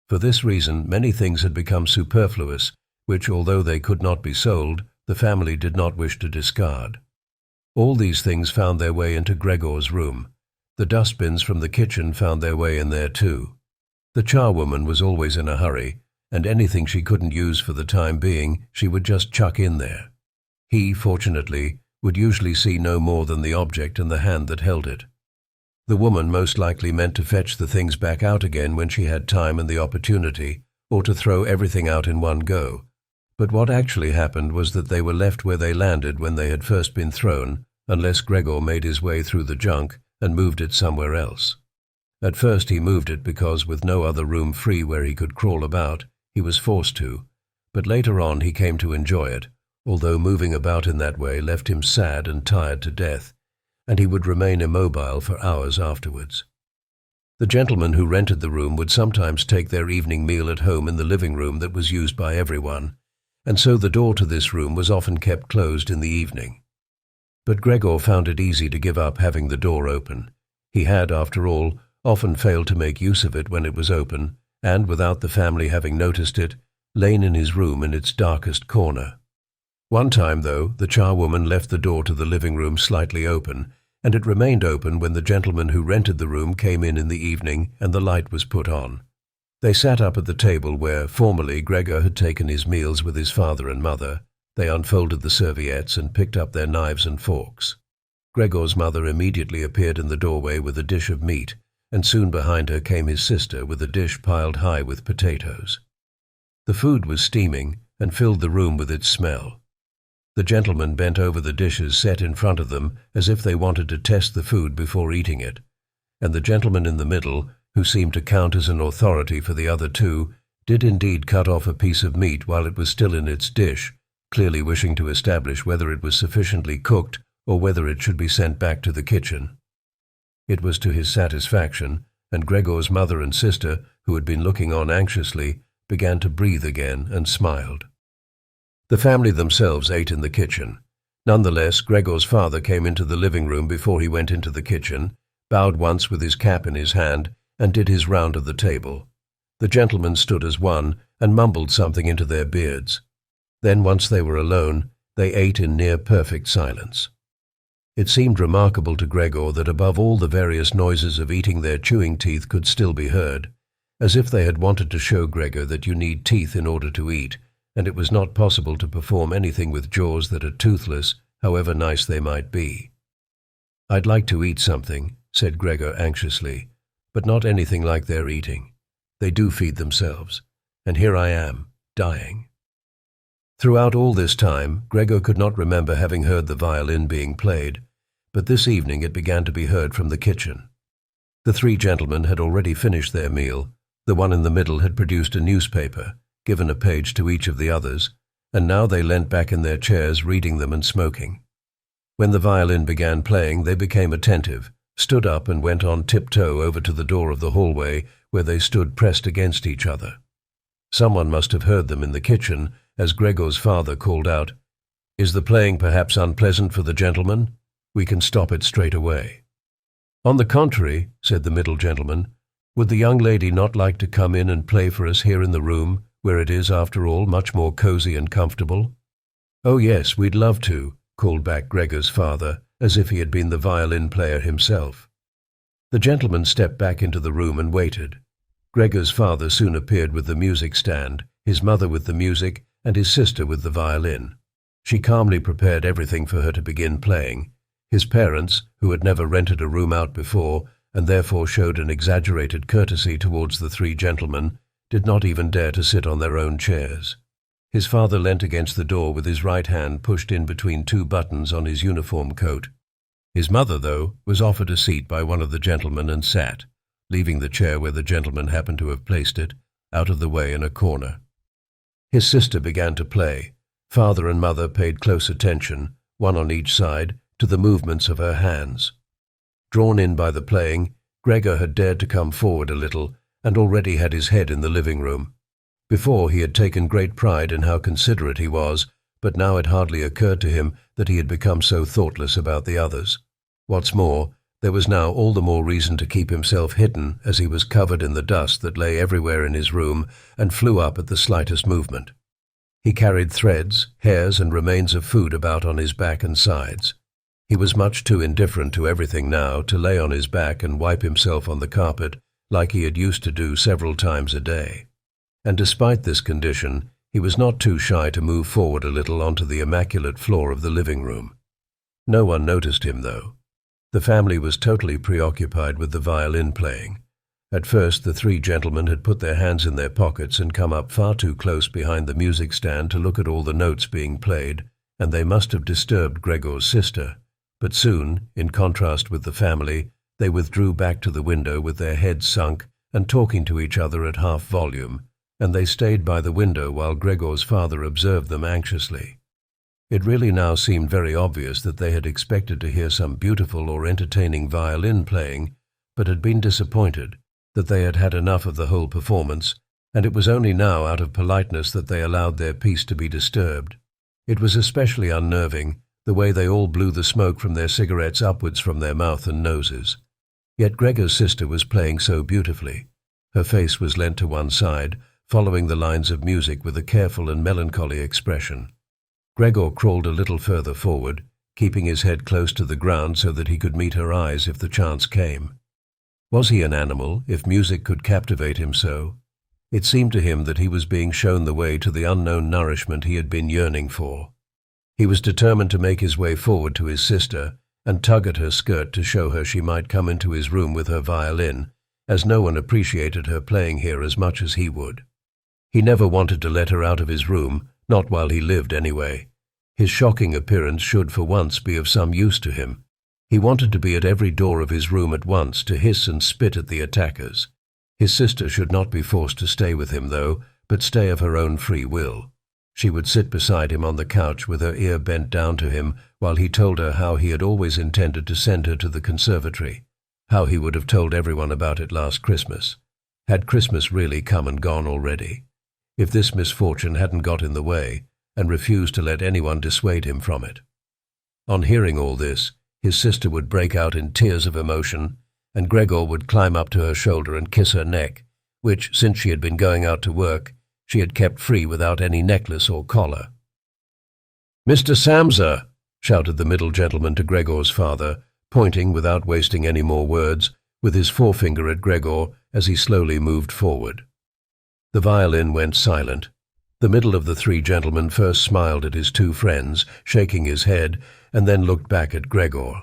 For this reason, many things had become superfluous, which, although they could not be sold, the family did not wish to discard. All these things found their way into Gregor's room. The dustbins from the kitchen found their way in there too. The charwoman was always in a hurry, and anything she couldn't use for the time being, she would just chuck in there. He, fortunately, would usually see no more than the object and the hand that held it. The woman most likely meant to fetch the things back out again when she had time and the opportunity, or to throw everything out in one go. But what actually happened was that they were left where they landed when they had first been thrown, unless Gregor made his way through the junk and moved it somewhere else. At first he moved it because, with no other room free where he could crawl about, he was forced to, but later on he came to enjoy it, although moving about in that way left him sad and tired to death, and he would remain immobile for hours afterwards. The gentleman who rented the room would sometimes take their evening meal at home in the living room that was used by everyone, and so the door to this room was often kept closed in the evening. But Gregor found it easy to give up having the door open. He had, after all, often failed to make use of it when it was open, and, without the family having noticed it, lain in his room in its darkest corner. One time, though, the charwoman left the door to the living room slightly open, and it remained open when the gentleman who rented the room came in the evening and the light was put on. They sat up at the table where, formerly, Gregor had taken his meals with his father and mother. They unfolded the serviettes and picked up their knives and forks. Gregor's mother immediately appeared in the doorway with a dish of meat, and soon behind her came his sister with a dish piled high with potatoes. The food was steaming and filled the room with its smell. The gentlemen bent over the dishes set in front of them as if they wanted to test the food before eating it, and the gentleman in the middle, who seemed to count as an authority for the other 2, did indeed cut off a piece of meat while it was still in its dish, clearly wishing to establish whether it was sufficiently cooked or whether it should be sent back to the kitchen. It was to his satisfaction, and Gregor's mother and sister, who had been looking on anxiously, began to breathe again and smiled. The family themselves ate in the kitchen. Nonetheless, Gregor's father came into the living room before he went into the kitchen, bowed once with his cap in his hand, and did his round of the table. The gentlemen stood as one and mumbled something into their beards. Then, once they were alone, they ate in near-perfect silence. It seemed remarkable to Gregor that above all the various noises of eating their chewing teeth could still be heard, as if they had wanted to show Gregor that you need teeth in order to eat, and it was not possible to perform anything with jaws that are toothless, however nice they might be. "I'd like to eat something," said Gregor anxiously, "but not anything like they're eating. They do feed themselves, and here I am, dying." Throughout all this time, Gregor could not remember having heard the violin being played, but this evening it began to be heard from the kitchen. The three gentlemen had already finished their meal. The one in the middle had produced a newspaper, given a page to each of the others, and now they leant back in their chairs reading them and smoking. When the violin began playing, they became attentive, stood up and went on tiptoe over to the door of the hallway, where they stood pressed against each other. Someone must have heard them in the kitchen, as Gregor's father called out, "Is the playing perhaps unpleasant for the gentleman? We can stop it straight away." "On the contrary," said the middle gentleman, "would the young lady not like to come in and play for us here in the room, where it is, after all, much more cozy and comfortable?" "Oh yes, we'd love to," called back Gregor's father, as if he had been the violin player himself. The gentleman stepped back into the room and waited. Gregor's father soon appeared with the music stand, his mother with the music, and his sister with the violin. She calmly prepared everything for her to begin playing. His parents, who had never rented a room out before, and therefore showed an exaggerated courtesy towards the three gentlemen, did not even dare to sit on their own chairs. His father leant against the door with his right hand pushed in between two buttons on his uniform coat. His mother, though, was offered a seat by one of the gentlemen and sat, leaving the chair where the gentleman happened to have placed it, out of the way in a corner. His sister began to play. Father and mother paid close attention, one on each side, to the movements of her hands. Drawn in by the playing, Gregor had dared to come forward a little, and already had his head in the living room. Before he had taken great pride in how considerate he was, but now it hardly occurred to him that he had become so thoughtless about the others. What's more, there was now all the more reason to keep himself hidden, as he was covered in the dust that lay everywhere in his room and flew up at the slightest movement. He carried threads, hairs, and remains of food about on his back and sides. He was much too indifferent to everything now to lay on his back and wipe himself on the carpet like he had used to do several times a day. And despite this condition, he was not too shy to move forward a little onto the immaculate floor of the living room. No one noticed him, though. The family was totally preoccupied with the violin playing. At first, the three gentlemen had put their hands in their pockets and come up far too close behind the music stand to look at all the notes being played, and they must have disturbed Gregor's sister. But soon, in contrast with the family, they withdrew back to the window with their heads sunk and talking to each other at half volume, and they stayed by the window while Gregor's father observed them anxiously. It really now seemed very obvious that they had expected to hear some beautiful or entertaining violin playing, but had been disappointed, that they had had enough of the whole performance, and it was only now out of politeness that they allowed their peace to be disturbed. It was especially unnerving, the way they all blew the smoke from their cigarettes upwards from their mouth and noses. Yet Gregor's sister was playing so beautifully. Her face was leant to one side, following the lines of music with a careful and melancholy expression. Gregor crawled a little further forward, keeping his head close to the ground so that he could meet her eyes if the chance came. Was he an animal, if music could captivate him so? It seemed to him that he was being shown the way to the unknown nourishment he had been yearning for. He was determined to make his way forward to his sister and tug at her skirt to show her she might come into his room with her violin, as no one appreciated her playing here as much as he would. He never wanted to let her out of his room, not while he lived anyway. His shocking appearance should for once be of some use to him. He wanted to be at every door of his room at once to hiss and spit at the attackers. His sister should not be forced to stay with him, though, but stay of her own free will. She would sit beside him on the couch with her ear bent down to him while he told her how he had always intended to send her to the conservatory, how he would have told everyone about it last Christmas. Had Christmas really come and gone already? If this misfortune hadn't got in the way, and refused to let anyone dissuade him from it. On hearing all this, his sister would break out in tears of emotion, and Gregor would climb up to her shoulder and kiss her neck, which, since she had been going out to work, she had kept free without any necklace or collar. "Mr. Samsa!" shouted the middle gentleman to Gregor's father, pointing, without wasting any more words, with his forefinger at Gregor as he slowly moved forward. The violin went silent. The middle of the three gentlemen first smiled at his two friends, shaking his head, and then looked back at Gregor.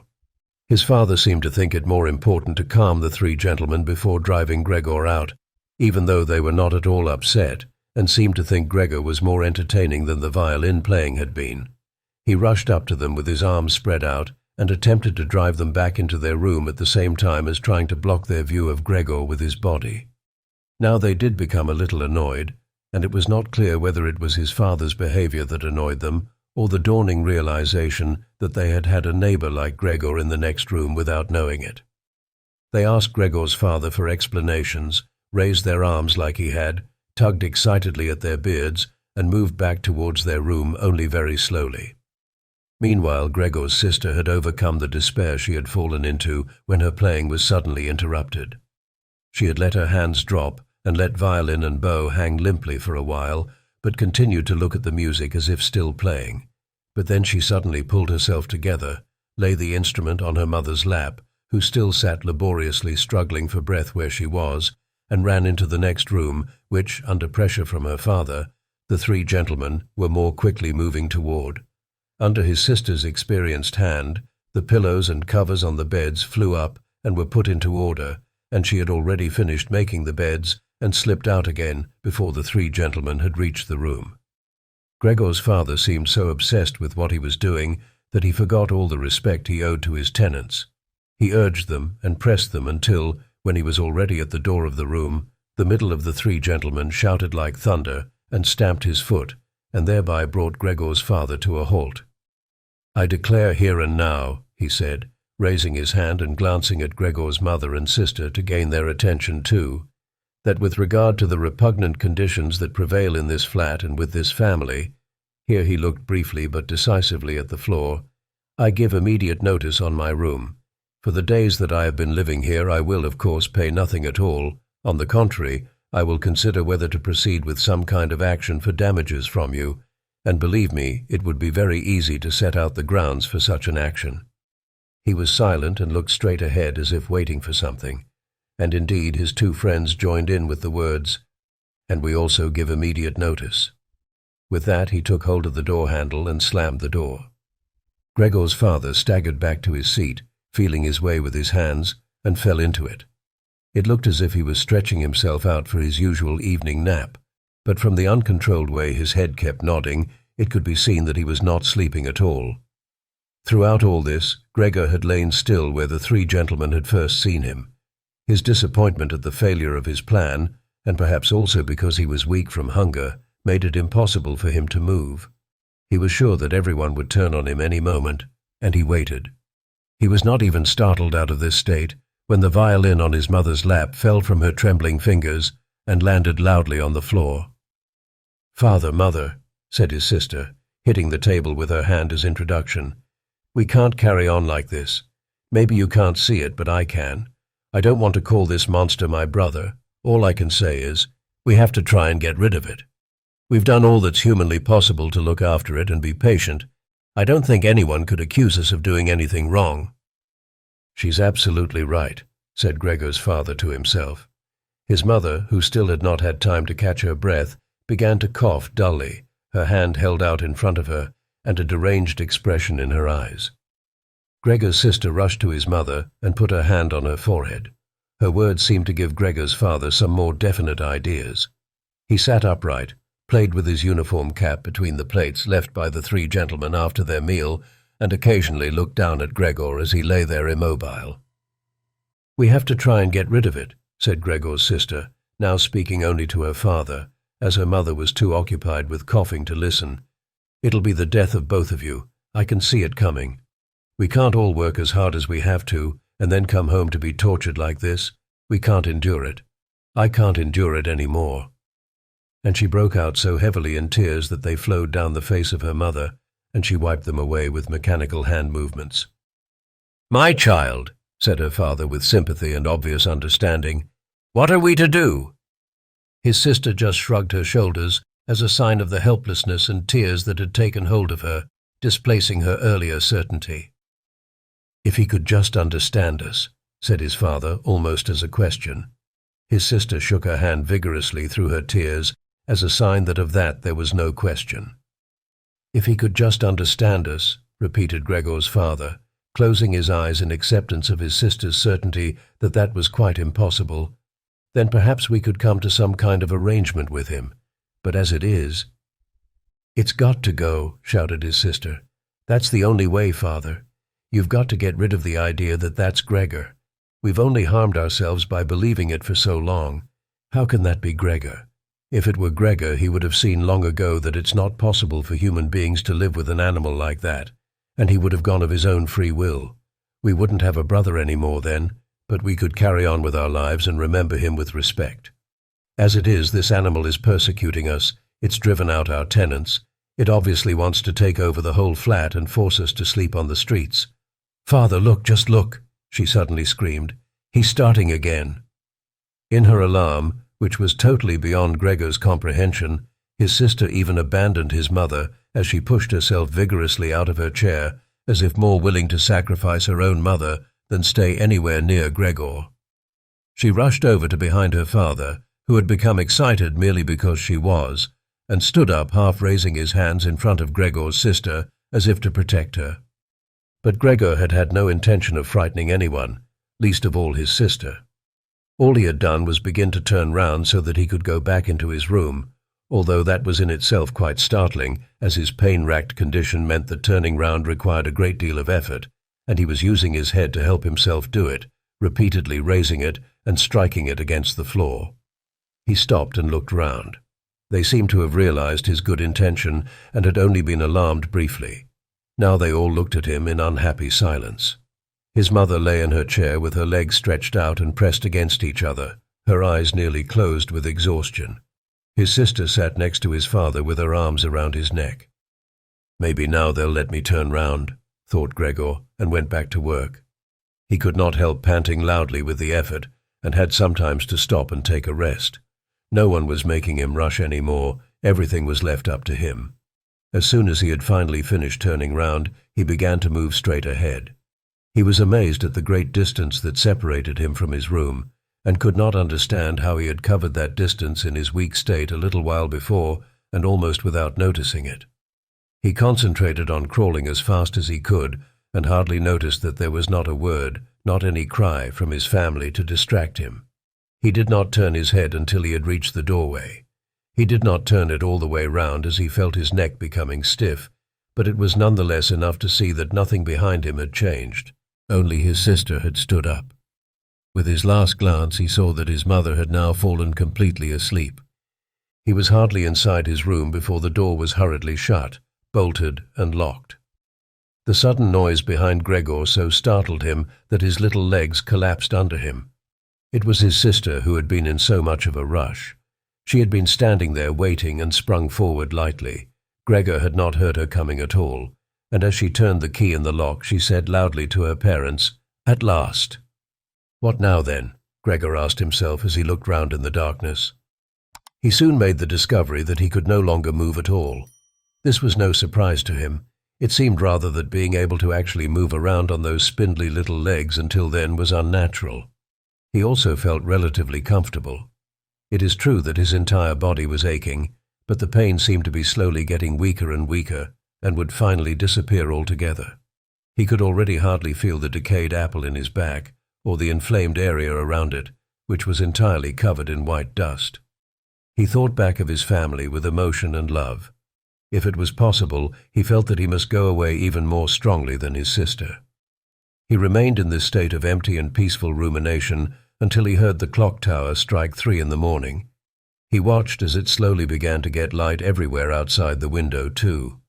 His father seemed to think it more important to calm the three gentlemen before driving Gregor out, even though they were not at all upset, and seemed to think Gregor was more entertaining than the violin playing had been. He rushed up to them with his arms spread out and attempted to drive them back into their room at the same time as trying to block their view of Gregor with his body. Now they did become a little annoyed, and it was not clear whether it was his father's behavior that annoyed them or the dawning realization that they had had a neighbor like Gregor in the next room without knowing it. They asked Gregor's father for explanations, raised their arms like he had, tugged excitedly at their beards, and moved back towards their room only very slowly. Meanwhile, Gregor's sister had overcome the despair she had fallen into when her playing was suddenly interrupted. She had let her hands drop and let violin and bow hang limply for a while, but continued to look at the music as if still playing. But then she suddenly pulled herself together, lay the instrument on her mother's lap, who still sat laboriously struggling for breath where she was, and ran into the next room, which, under pressure from her father, the three gentlemen were more quickly moving toward. Under his sister's experienced hand, the pillows and covers on the beds flew up and were put into order, and she had already finished making the beds and slipped out again before the three gentlemen had reached the room. Gregor's father seemed so obsessed with what he was doing that he forgot all the respect he owed to his tenants. He urged them and pressed them until, when he was already at the door of the room, the middle of the three gentlemen shouted like thunder and stamped his foot, and thereby brought Gregor's father to a halt. "I declare here and now," he said, raising his hand and glancing at Gregor's mother and sister to gain their attention too, that with regard to the repugnant conditions that prevail in this flat and with this family, here he looked briefly but decisively at the floor, "I give immediate notice on my room. For the days that I have been living here I will, of course, pay nothing at all. On the contrary, I will consider whether to proceed with some kind of action for damages from you, and believe me, it would be very easy to set out the grounds for such an action." He was silent and looked straight ahead as if waiting for something, and indeed his two friends joined in with the words, "And we also give immediate notice." With that he took hold of the door handle and slammed the door. Gregor's father staggered back to his seat, feeling his way with his hands, and fell into it. It looked as if he was stretching himself out for his usual evening nap, but from the uncontrolled way his head kept nodding, it could be seen that he was not sleeping at all. Throughout all this, Gregor had lain still where the three gentlemen had first seen him. His disappointment at the failure of his plan, and perhaps also because he was weak from hunger, made it impossible for him to move. He was sure that everyone would turn on him any moment, and he waited. He was not even startled out of this state when the violin on his mother's lap fell from her trembling fingers and landed loudly on the floor. "Father, Mother," said his sister, hitting the table with her hand as introduction, "we can't carry on like this. Maybe you can't see it, but I can. I don't want to call this monster my brother. All I can say is, we have to try and get rid of it. We've done all that's humanly possible to look after it and be patient. I don't think anyone could accuse us of doing anything wrong." "She's absolutely right," said Gregor's father to himself. His mother, who still had not had time to catch her breath, began to cough dully, her hand held out in front of her, and a deranged expression in her eyes. Gregor's sister rushed to his mother and put her hand on her forehead. Her words seemed to give Gregor's father some more definite ideas. He sat upright, played with his uniform cap between the plates left by the three gentlemen after their meal, and occasionally looked down at Gregor as he lay there immobile. "We have to try and get rid of it," said Gregor's sister, now speaking only to her father, as her mother was too occupied with coughing to listen. "It'll be the death of both of you. I can see it coming. We can't all work as hard as we have to, and then come home to be tortured like this. We can't endure it. I can't endure it any more." And she broke out so heavily in tears that they flowed down the face of her mother, and she wiped them away with mechanical hand movements. "My child," said her father with sympathy and obvious understanding, "what are we to do?" His sister just shrugged her shoulders as a sign of the helplessness and tears that had taken hold of her, displacing her earlier certainty. "If he could just understand us," said his father, almost as a question. His sister shook her hand vigorously through her tears, as a sign that of that there was no question. "If he could just understand us," repeated Gregor's father, closing his eyes in acceptance of his sister's certainty that that was quite impossible, "then perhaps we could come to some kind of arrangement with him. But as it is— "It's got to go," shouted his sister. "That's the only way, Father. You've got to get rid of the idea that that's Gregor. We've only harmed ourselves by believing it for so long. How can that be Gregor? If it were Gregor, he would have seen long ago that it's not possible for human beings to live with an animal like that, and he would have gone of his own free will. We wouldn't have a brother anymore then, but we could carry on with our lives and remember him with respect. As it is, this animal is persecuting us. It's driven out our tenants. It obviously wants to take over the whole flat and force us to sleep on the streets. Father, look, just look," she suddenly screamed. "He's starting again." In her alarm, which was totally beyond Gregor's comprehension, his sister even abandoned his mother as she pushed herself vigorously out of her chair, as if more willing to sacrifice her own mother than stay anywhere near Gregor. She rushed over to behind her father, who had become excited merely because she was, and stood up, half raising his hands in front of Gregor's sister as if to protect her. But Gregor had had no intention of frightening anyone, least of all his sister. All he had done was begin to turn round so that he could go back into his room, although that was in itself quite startling, as his pain-racked condition meant that turning round required a great deal of effort, and he was using his head to help himself do it, repeatedly raising it and striking it against the floor. He stopped and looked round. They seemed to have realized his good intention and had only been alarmed briefly. Now they all looked at him in unhappy silence. His mother lay in her chair with her legs stretched out and pressed against each other, her eyes nearly closed with exhaustion. His sister sat next to his father with her arms around his neck. "Maybe now they'll let me turn round," thought Gregor, and went back to work. He could not help panting loudly with the effort, and had sometimes to stop and take a rest. No one was making him rush any more. Everything was left up to him. As soon as he had finally finished turning round, he began to move straight ahead. He was amazed at the great distance that separated him from his room, and could not understand how he had covered that distance in his weak state a little while before and almost without noticing it. He concentrated on crawling as fast as he could, and hardly noticed that there was not a word, not any cry from his family to distract him. He did not turn his head until he had reached the doorway. He did not turn it all the way round as he felt his neck becoming stiff, but it was nonetheless enough to see that nothing behind him had changed. Only his sister had stood up. With his last glance he saw that his mother had now fallen completely asleep. He was hardly inside his room before the door was hurriedly shut, bolted and locked. The sudden noise behind Gregor so startled him that his little legs collapsed under him. It was his sister who had been in so much of a rush. She had been standing there waiting and sprung forward lightly. Gregor had not heard her coming at all, and as she turned the key in the lock she said loudly to her parents, "At last." "What now then?" Gregor asked himself as he looked round in the darkness. He soon made the discovery that he could no longer move at all. This was no surprise to him. It seemed rather that being able to actually move around on those spindly little legs until then was unnatural. He also felt relatively comfortable. It is true that his entire body was aching, but the pain seemed to be slowly getting weaker and weaker, and would finally disappear altogether. He could already hardly feel the decayed apple in his back, or the inflamed area around it, which was entirely covered in white dust. He thought back of his family with emotion and love. If it was possible, he felt that he must go away even more strongly than his sister. He remained in this state of empty and peaceful rumination until he heard the clock tower strike 3 in the morning. He watched as it slowly began to get light everywhere outside the window too.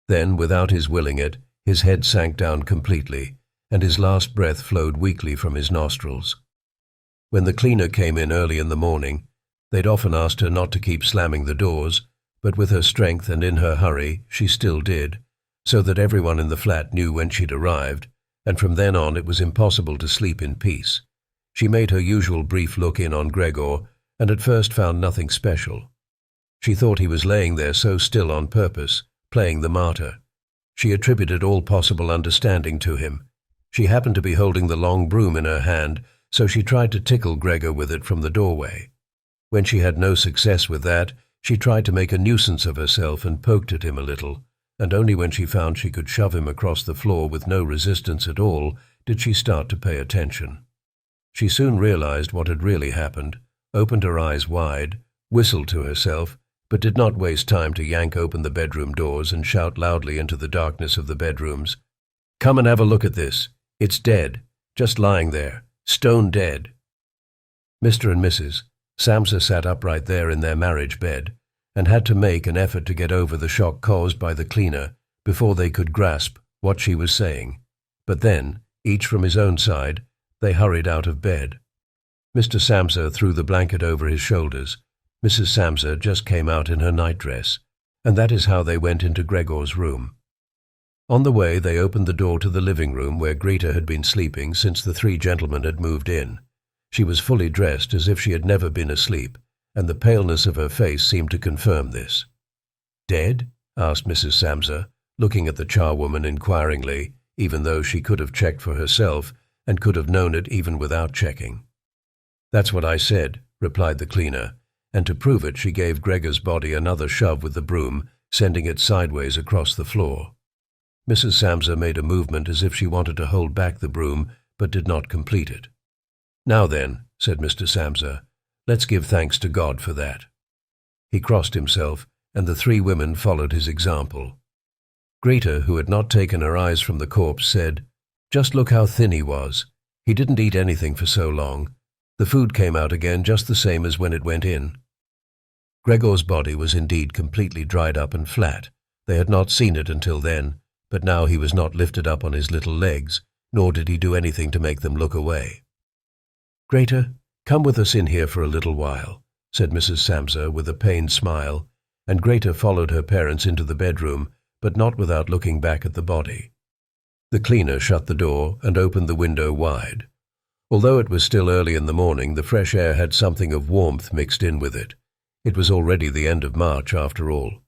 Then, without his willing it, his head sank down completely, and his last breath flowed weakly from his nostrils. When the cleaner came in early in the morning, they'd often asked her not to keep slamming the doors, but with her strength and in her hurry, she still did, so that everyone in the flat knew when she'd arrived, and from then on it was impossible to sleep in peace. She made her usual brief look in on Gregor, and at first found nothing special. She thought he was laying there so still on purpose, playing the martyr. She attributed all possible understanding to him. She happened to be holding the long broom in her hand, so she tried to tickle Gregor with it from the doorway. When she had no success with that, she tried to make a nuisance of herself and poked at him a little, and only when she found she could shove him across the floor with no resistance at all did she start to pay attention. She soon realized what had really happened, opened her eyes wide, whistled to herself, but did not waste time to yank open the bedroom doors and shout loudly into the darkness of the bedrooms, "Come and have a look at this. It's dead, just lying there, stone dead." Mr. and Mrs. Samsa sat upright there in their marriage bed and had to make an effort to get over the shock caused by the cleaner before they could grasp what she was saying. But then, each from his own side, they hurried out of bed. Mr. Samsa threw the blanket over his shoulders. Mrs. Samsa just came out in her nightdress, and that is how they went into Gregor's room. On the way, they opened the door to the living room where Greta had been sleeping since the three gentlemen had moved in. She was fully dressed as if she had never been asleep, and the paleness of her face seemed to confirm this. "Dead?" asked Mrs. Samsa, looking at the charwoman inquiringly, even though she could have checked for herself and could have known it even without checking. "That's what I said," replied the cleaner, and to prove it she gave Gregor's body another shove with the broom, sending it sideways across the floor. Mrs. Samsa made a movement as if she wanted to hold back the broom, but did not complete it. "Now then," said Mr. Samsa, "let's give thanks to God for that." He crossed himself, and the three women followed his example. Greta, who had not taken her eyes from the corpse, said, "Just look how thin he was. He didn't eat anything for so long. The food came out again just the same as when it went in." Gregor's body was indeed completely dried up and flat. They had not seen it until then, but now he was not lifted up on his little legs, nor did he do anything to make them look away. "Greta, come with us in here for a little while," said Mrs. Samsa with a pained smile, and Greta followed her parents into the bedroom, but not without looking back at the body. The cleaner shut the door and opened the window wide. Although it was still early in the morning, the fresh air had something of warmth mixed in with it. It was already the end of March, after all.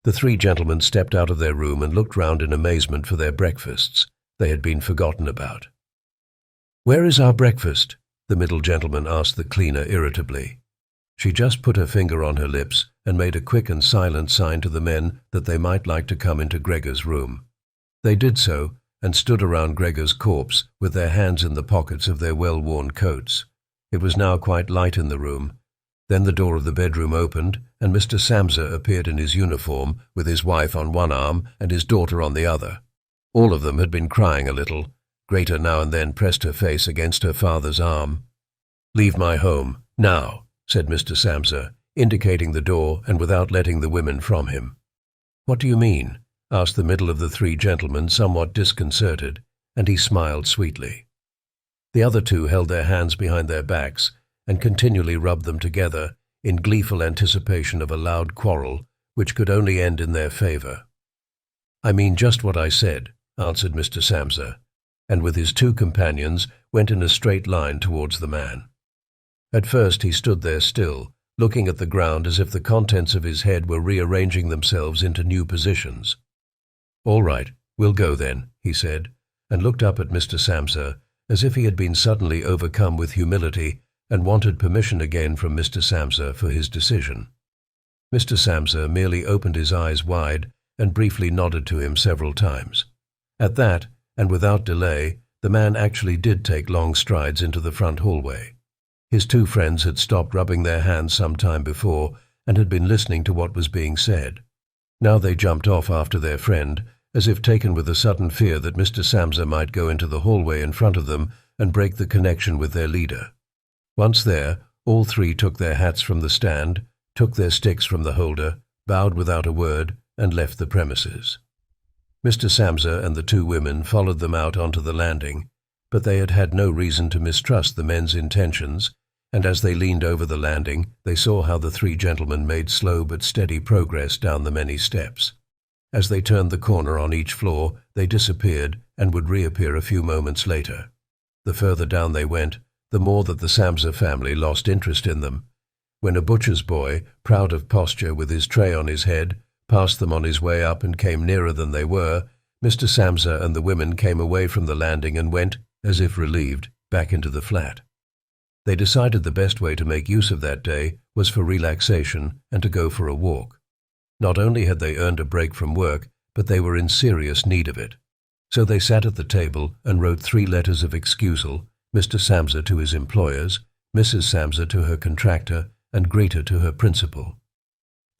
The three gentlemen stepped out of their room and looked round in amazement for their breakfasts. They had been forgotten about. "Where is our breakfast?" the middle gentleman asked the cleaner irritably. She just put her finger on her lips and made a quick and silent sign to the men that they might like to come into Gregor's room. They did so, and stood around Gregor's corpse with their hands in the pockets of their well-worn coats. It was now quite light in the room. Then the door of the bedroom opened, and Mr. Samsa appeared in his uniform, with his wife on one arm and his daughter on the other. All of them had been crying a little. Greta now and then pressed her face against her father's arm. "Leave my home, now," said Mr. Samsa, indicating the door and without letting the women from him. "What do you mean?" asked the middle of the three gentlemen, somewhat disconcerted, and he smiled sweetly. The other two held their hands behind their backs and continually rubbed them together in gleeful anticipation of a loud quarrel which could only end in their favor. "I mean just what I said," answered Mr. Samsa, and with his two companions went in a straight line towards the man. At first he stood there still, looking at the ground as if the contents of his head were rearranging themselves into new positions. "All right, we'll go then," he said, and looked up at Mr. Samsa as if he had been suddenly overcome with humility and wanted permission again from Mr. Samsa for his decision. Mr. Samsa merely opened his eyes wide and briefly nodded to him several times. At that, and without delay, the man actually did take long strides into the front hallway. His two friends had stopped rubbing their hands some time before and had been listening to what was being said. Now they jumped off after their friend, as if taken with a sudden fear that Mr. Samsa might go into the hallway in front of them and break the connection with their leader. Once there, all three took their hats from the stand, took their sticks from the holder, bowed without a word, and left the premises. Mr. Samsa and the two women followed them out onto the landing, but they had had no reason to mistrust the men's intentions, and as they leaned over the landing, they saw how the three gentlemen made slow but steady progress down the many steps. As they turned the corner on each floor, they disappeared and would reappear a few moments later. The further down they went, the more that the Samsa family lost interest in them. When a butcher's boy, proud of posture with his tray on his head, passed them on his way up and came nearer than they were, Mr. Samsa and the women came away from the landing and went, as if relieved, back into the flat. They decided the best way to make use of that day was for relaxation and to go for a walk. Not only had they earned a break from work, but they were in serious need of it. So they sat at the table and wrote 3 letters of excusal, Mr. Samsa to his employers, Mrs. Samsa to her contractor, and Greta to her principal.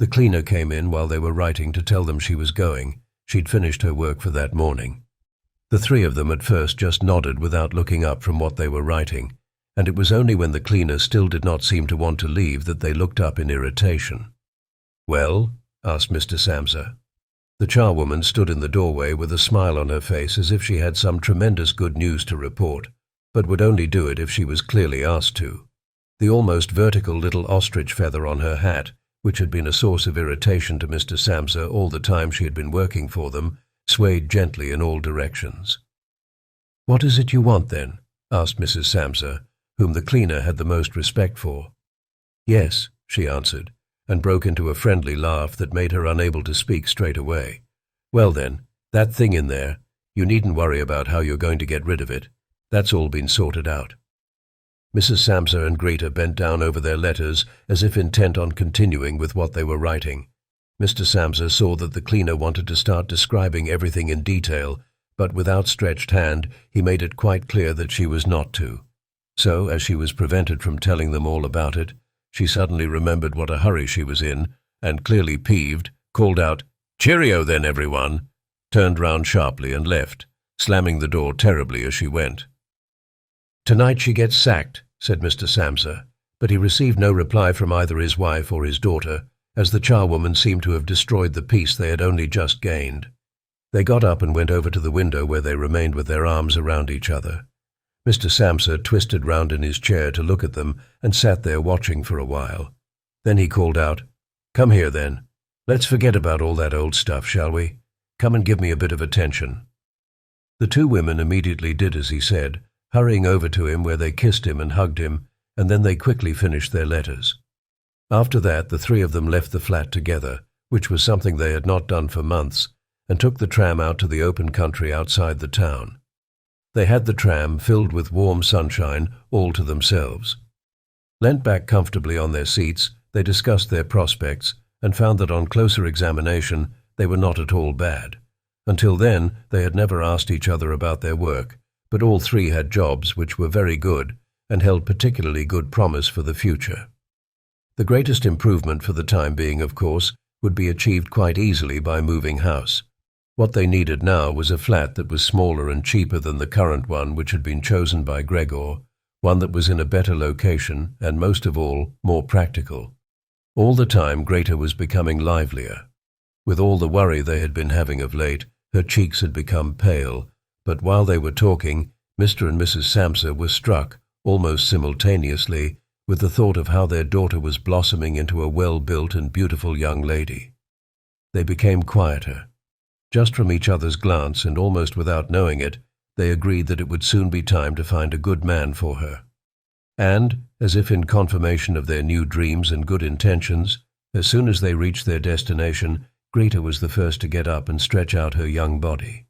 The cleaner came in while they were writing to tell them she was going. She'd finished her work for that morning. The three of them at first just nodded without looking up from what they were writing, and it was only when the cleaner still did not seem to want to leave that they looked up in irritation. "Well?" asked Mr. Samsa. The charwoman stood in the doorway with a smile on her face as if she had some tremendous good news to report, but would only do it if she was clearly asked to. The almost vertical little ostrich feather on her hat, which had been a source of irritation to Mr. Samsa all the time she had been working for them, swayed gently in all directions. "What is it you want, then?" asked Mrs. Samsa, whom the cleaner had the most respect for. "Yes," she answered, and broke into a friendly laugh that made her unable to speak straight away. "Well then, that thing in there, you needn't worry about how you're going to get rid of it. That's all been sorted out." Mrs. Samsa and Greta bent down over their letters as if intent on continuing with what they were writing. Mr. Samsa saw that the cleaner wanted to start describing everything in detail, but with outstretched hand he made it quite clear that she was not to. So, as she was prevented from telling them all about it, she suddenly remembered what a hurry she was in, and clearly peeved, called out, "Cheerio then, everyone," turned round sharply and left, slamming the door terribly as she went. "Tonight she gets sacked," said Mr. Samsa, but he received no reply from either his wife or his daughter, as the charwoman seemed to have destroyed the peace they had only just gained. They got up and went over to the window where they remained with their arms around each other. Mr. Samsa twisted round in his chair to look at them and sat there watching for a while. Then he called out, "Come here then. Let's forget about all that old stuff, shall we? Come and give me a bit of attention." The two women immediately did as he said, hurrying over to him where they kissed him and hugged him, and then they quickly finished their letters. After that, the three of them left the flat together, which was something they had not done for months, and took the tram out to the open country outside the town. They had the tram, filled with warm sunshine, all to themselves. Leant back comfortably on their seats, they discussed their prospects and found that on closer examination they were not at all bad. Until then, they had never asked each other about their work, but all three had jobs which were very good and held particularly good promise for the future. The greatest improvement for the time being, of course, would be achieved quite easily by moving house. What they needed now was a flat that was smaller and cheaper than the current one which had been chosen by Gregor, one that was in a better location and, most of all, more practical. All the time Greta was becoming livelier. With all the worry they had been having of late, her cheeks had become pale, but while they were talking, Mr. and Mrs. Samsa were struck, almost simultaneously, with the thought of how their daughter was blossoming into a well-built and beautiful young lady. They became quieter. Just from each other's glance, and almost without knowing it, they agreed that it would soon be time to find a good man for her. And, as if in confirmation of their new dreams and good intentions, as soon as they reached their destination, Greta was the first to get up and stretch out her young body.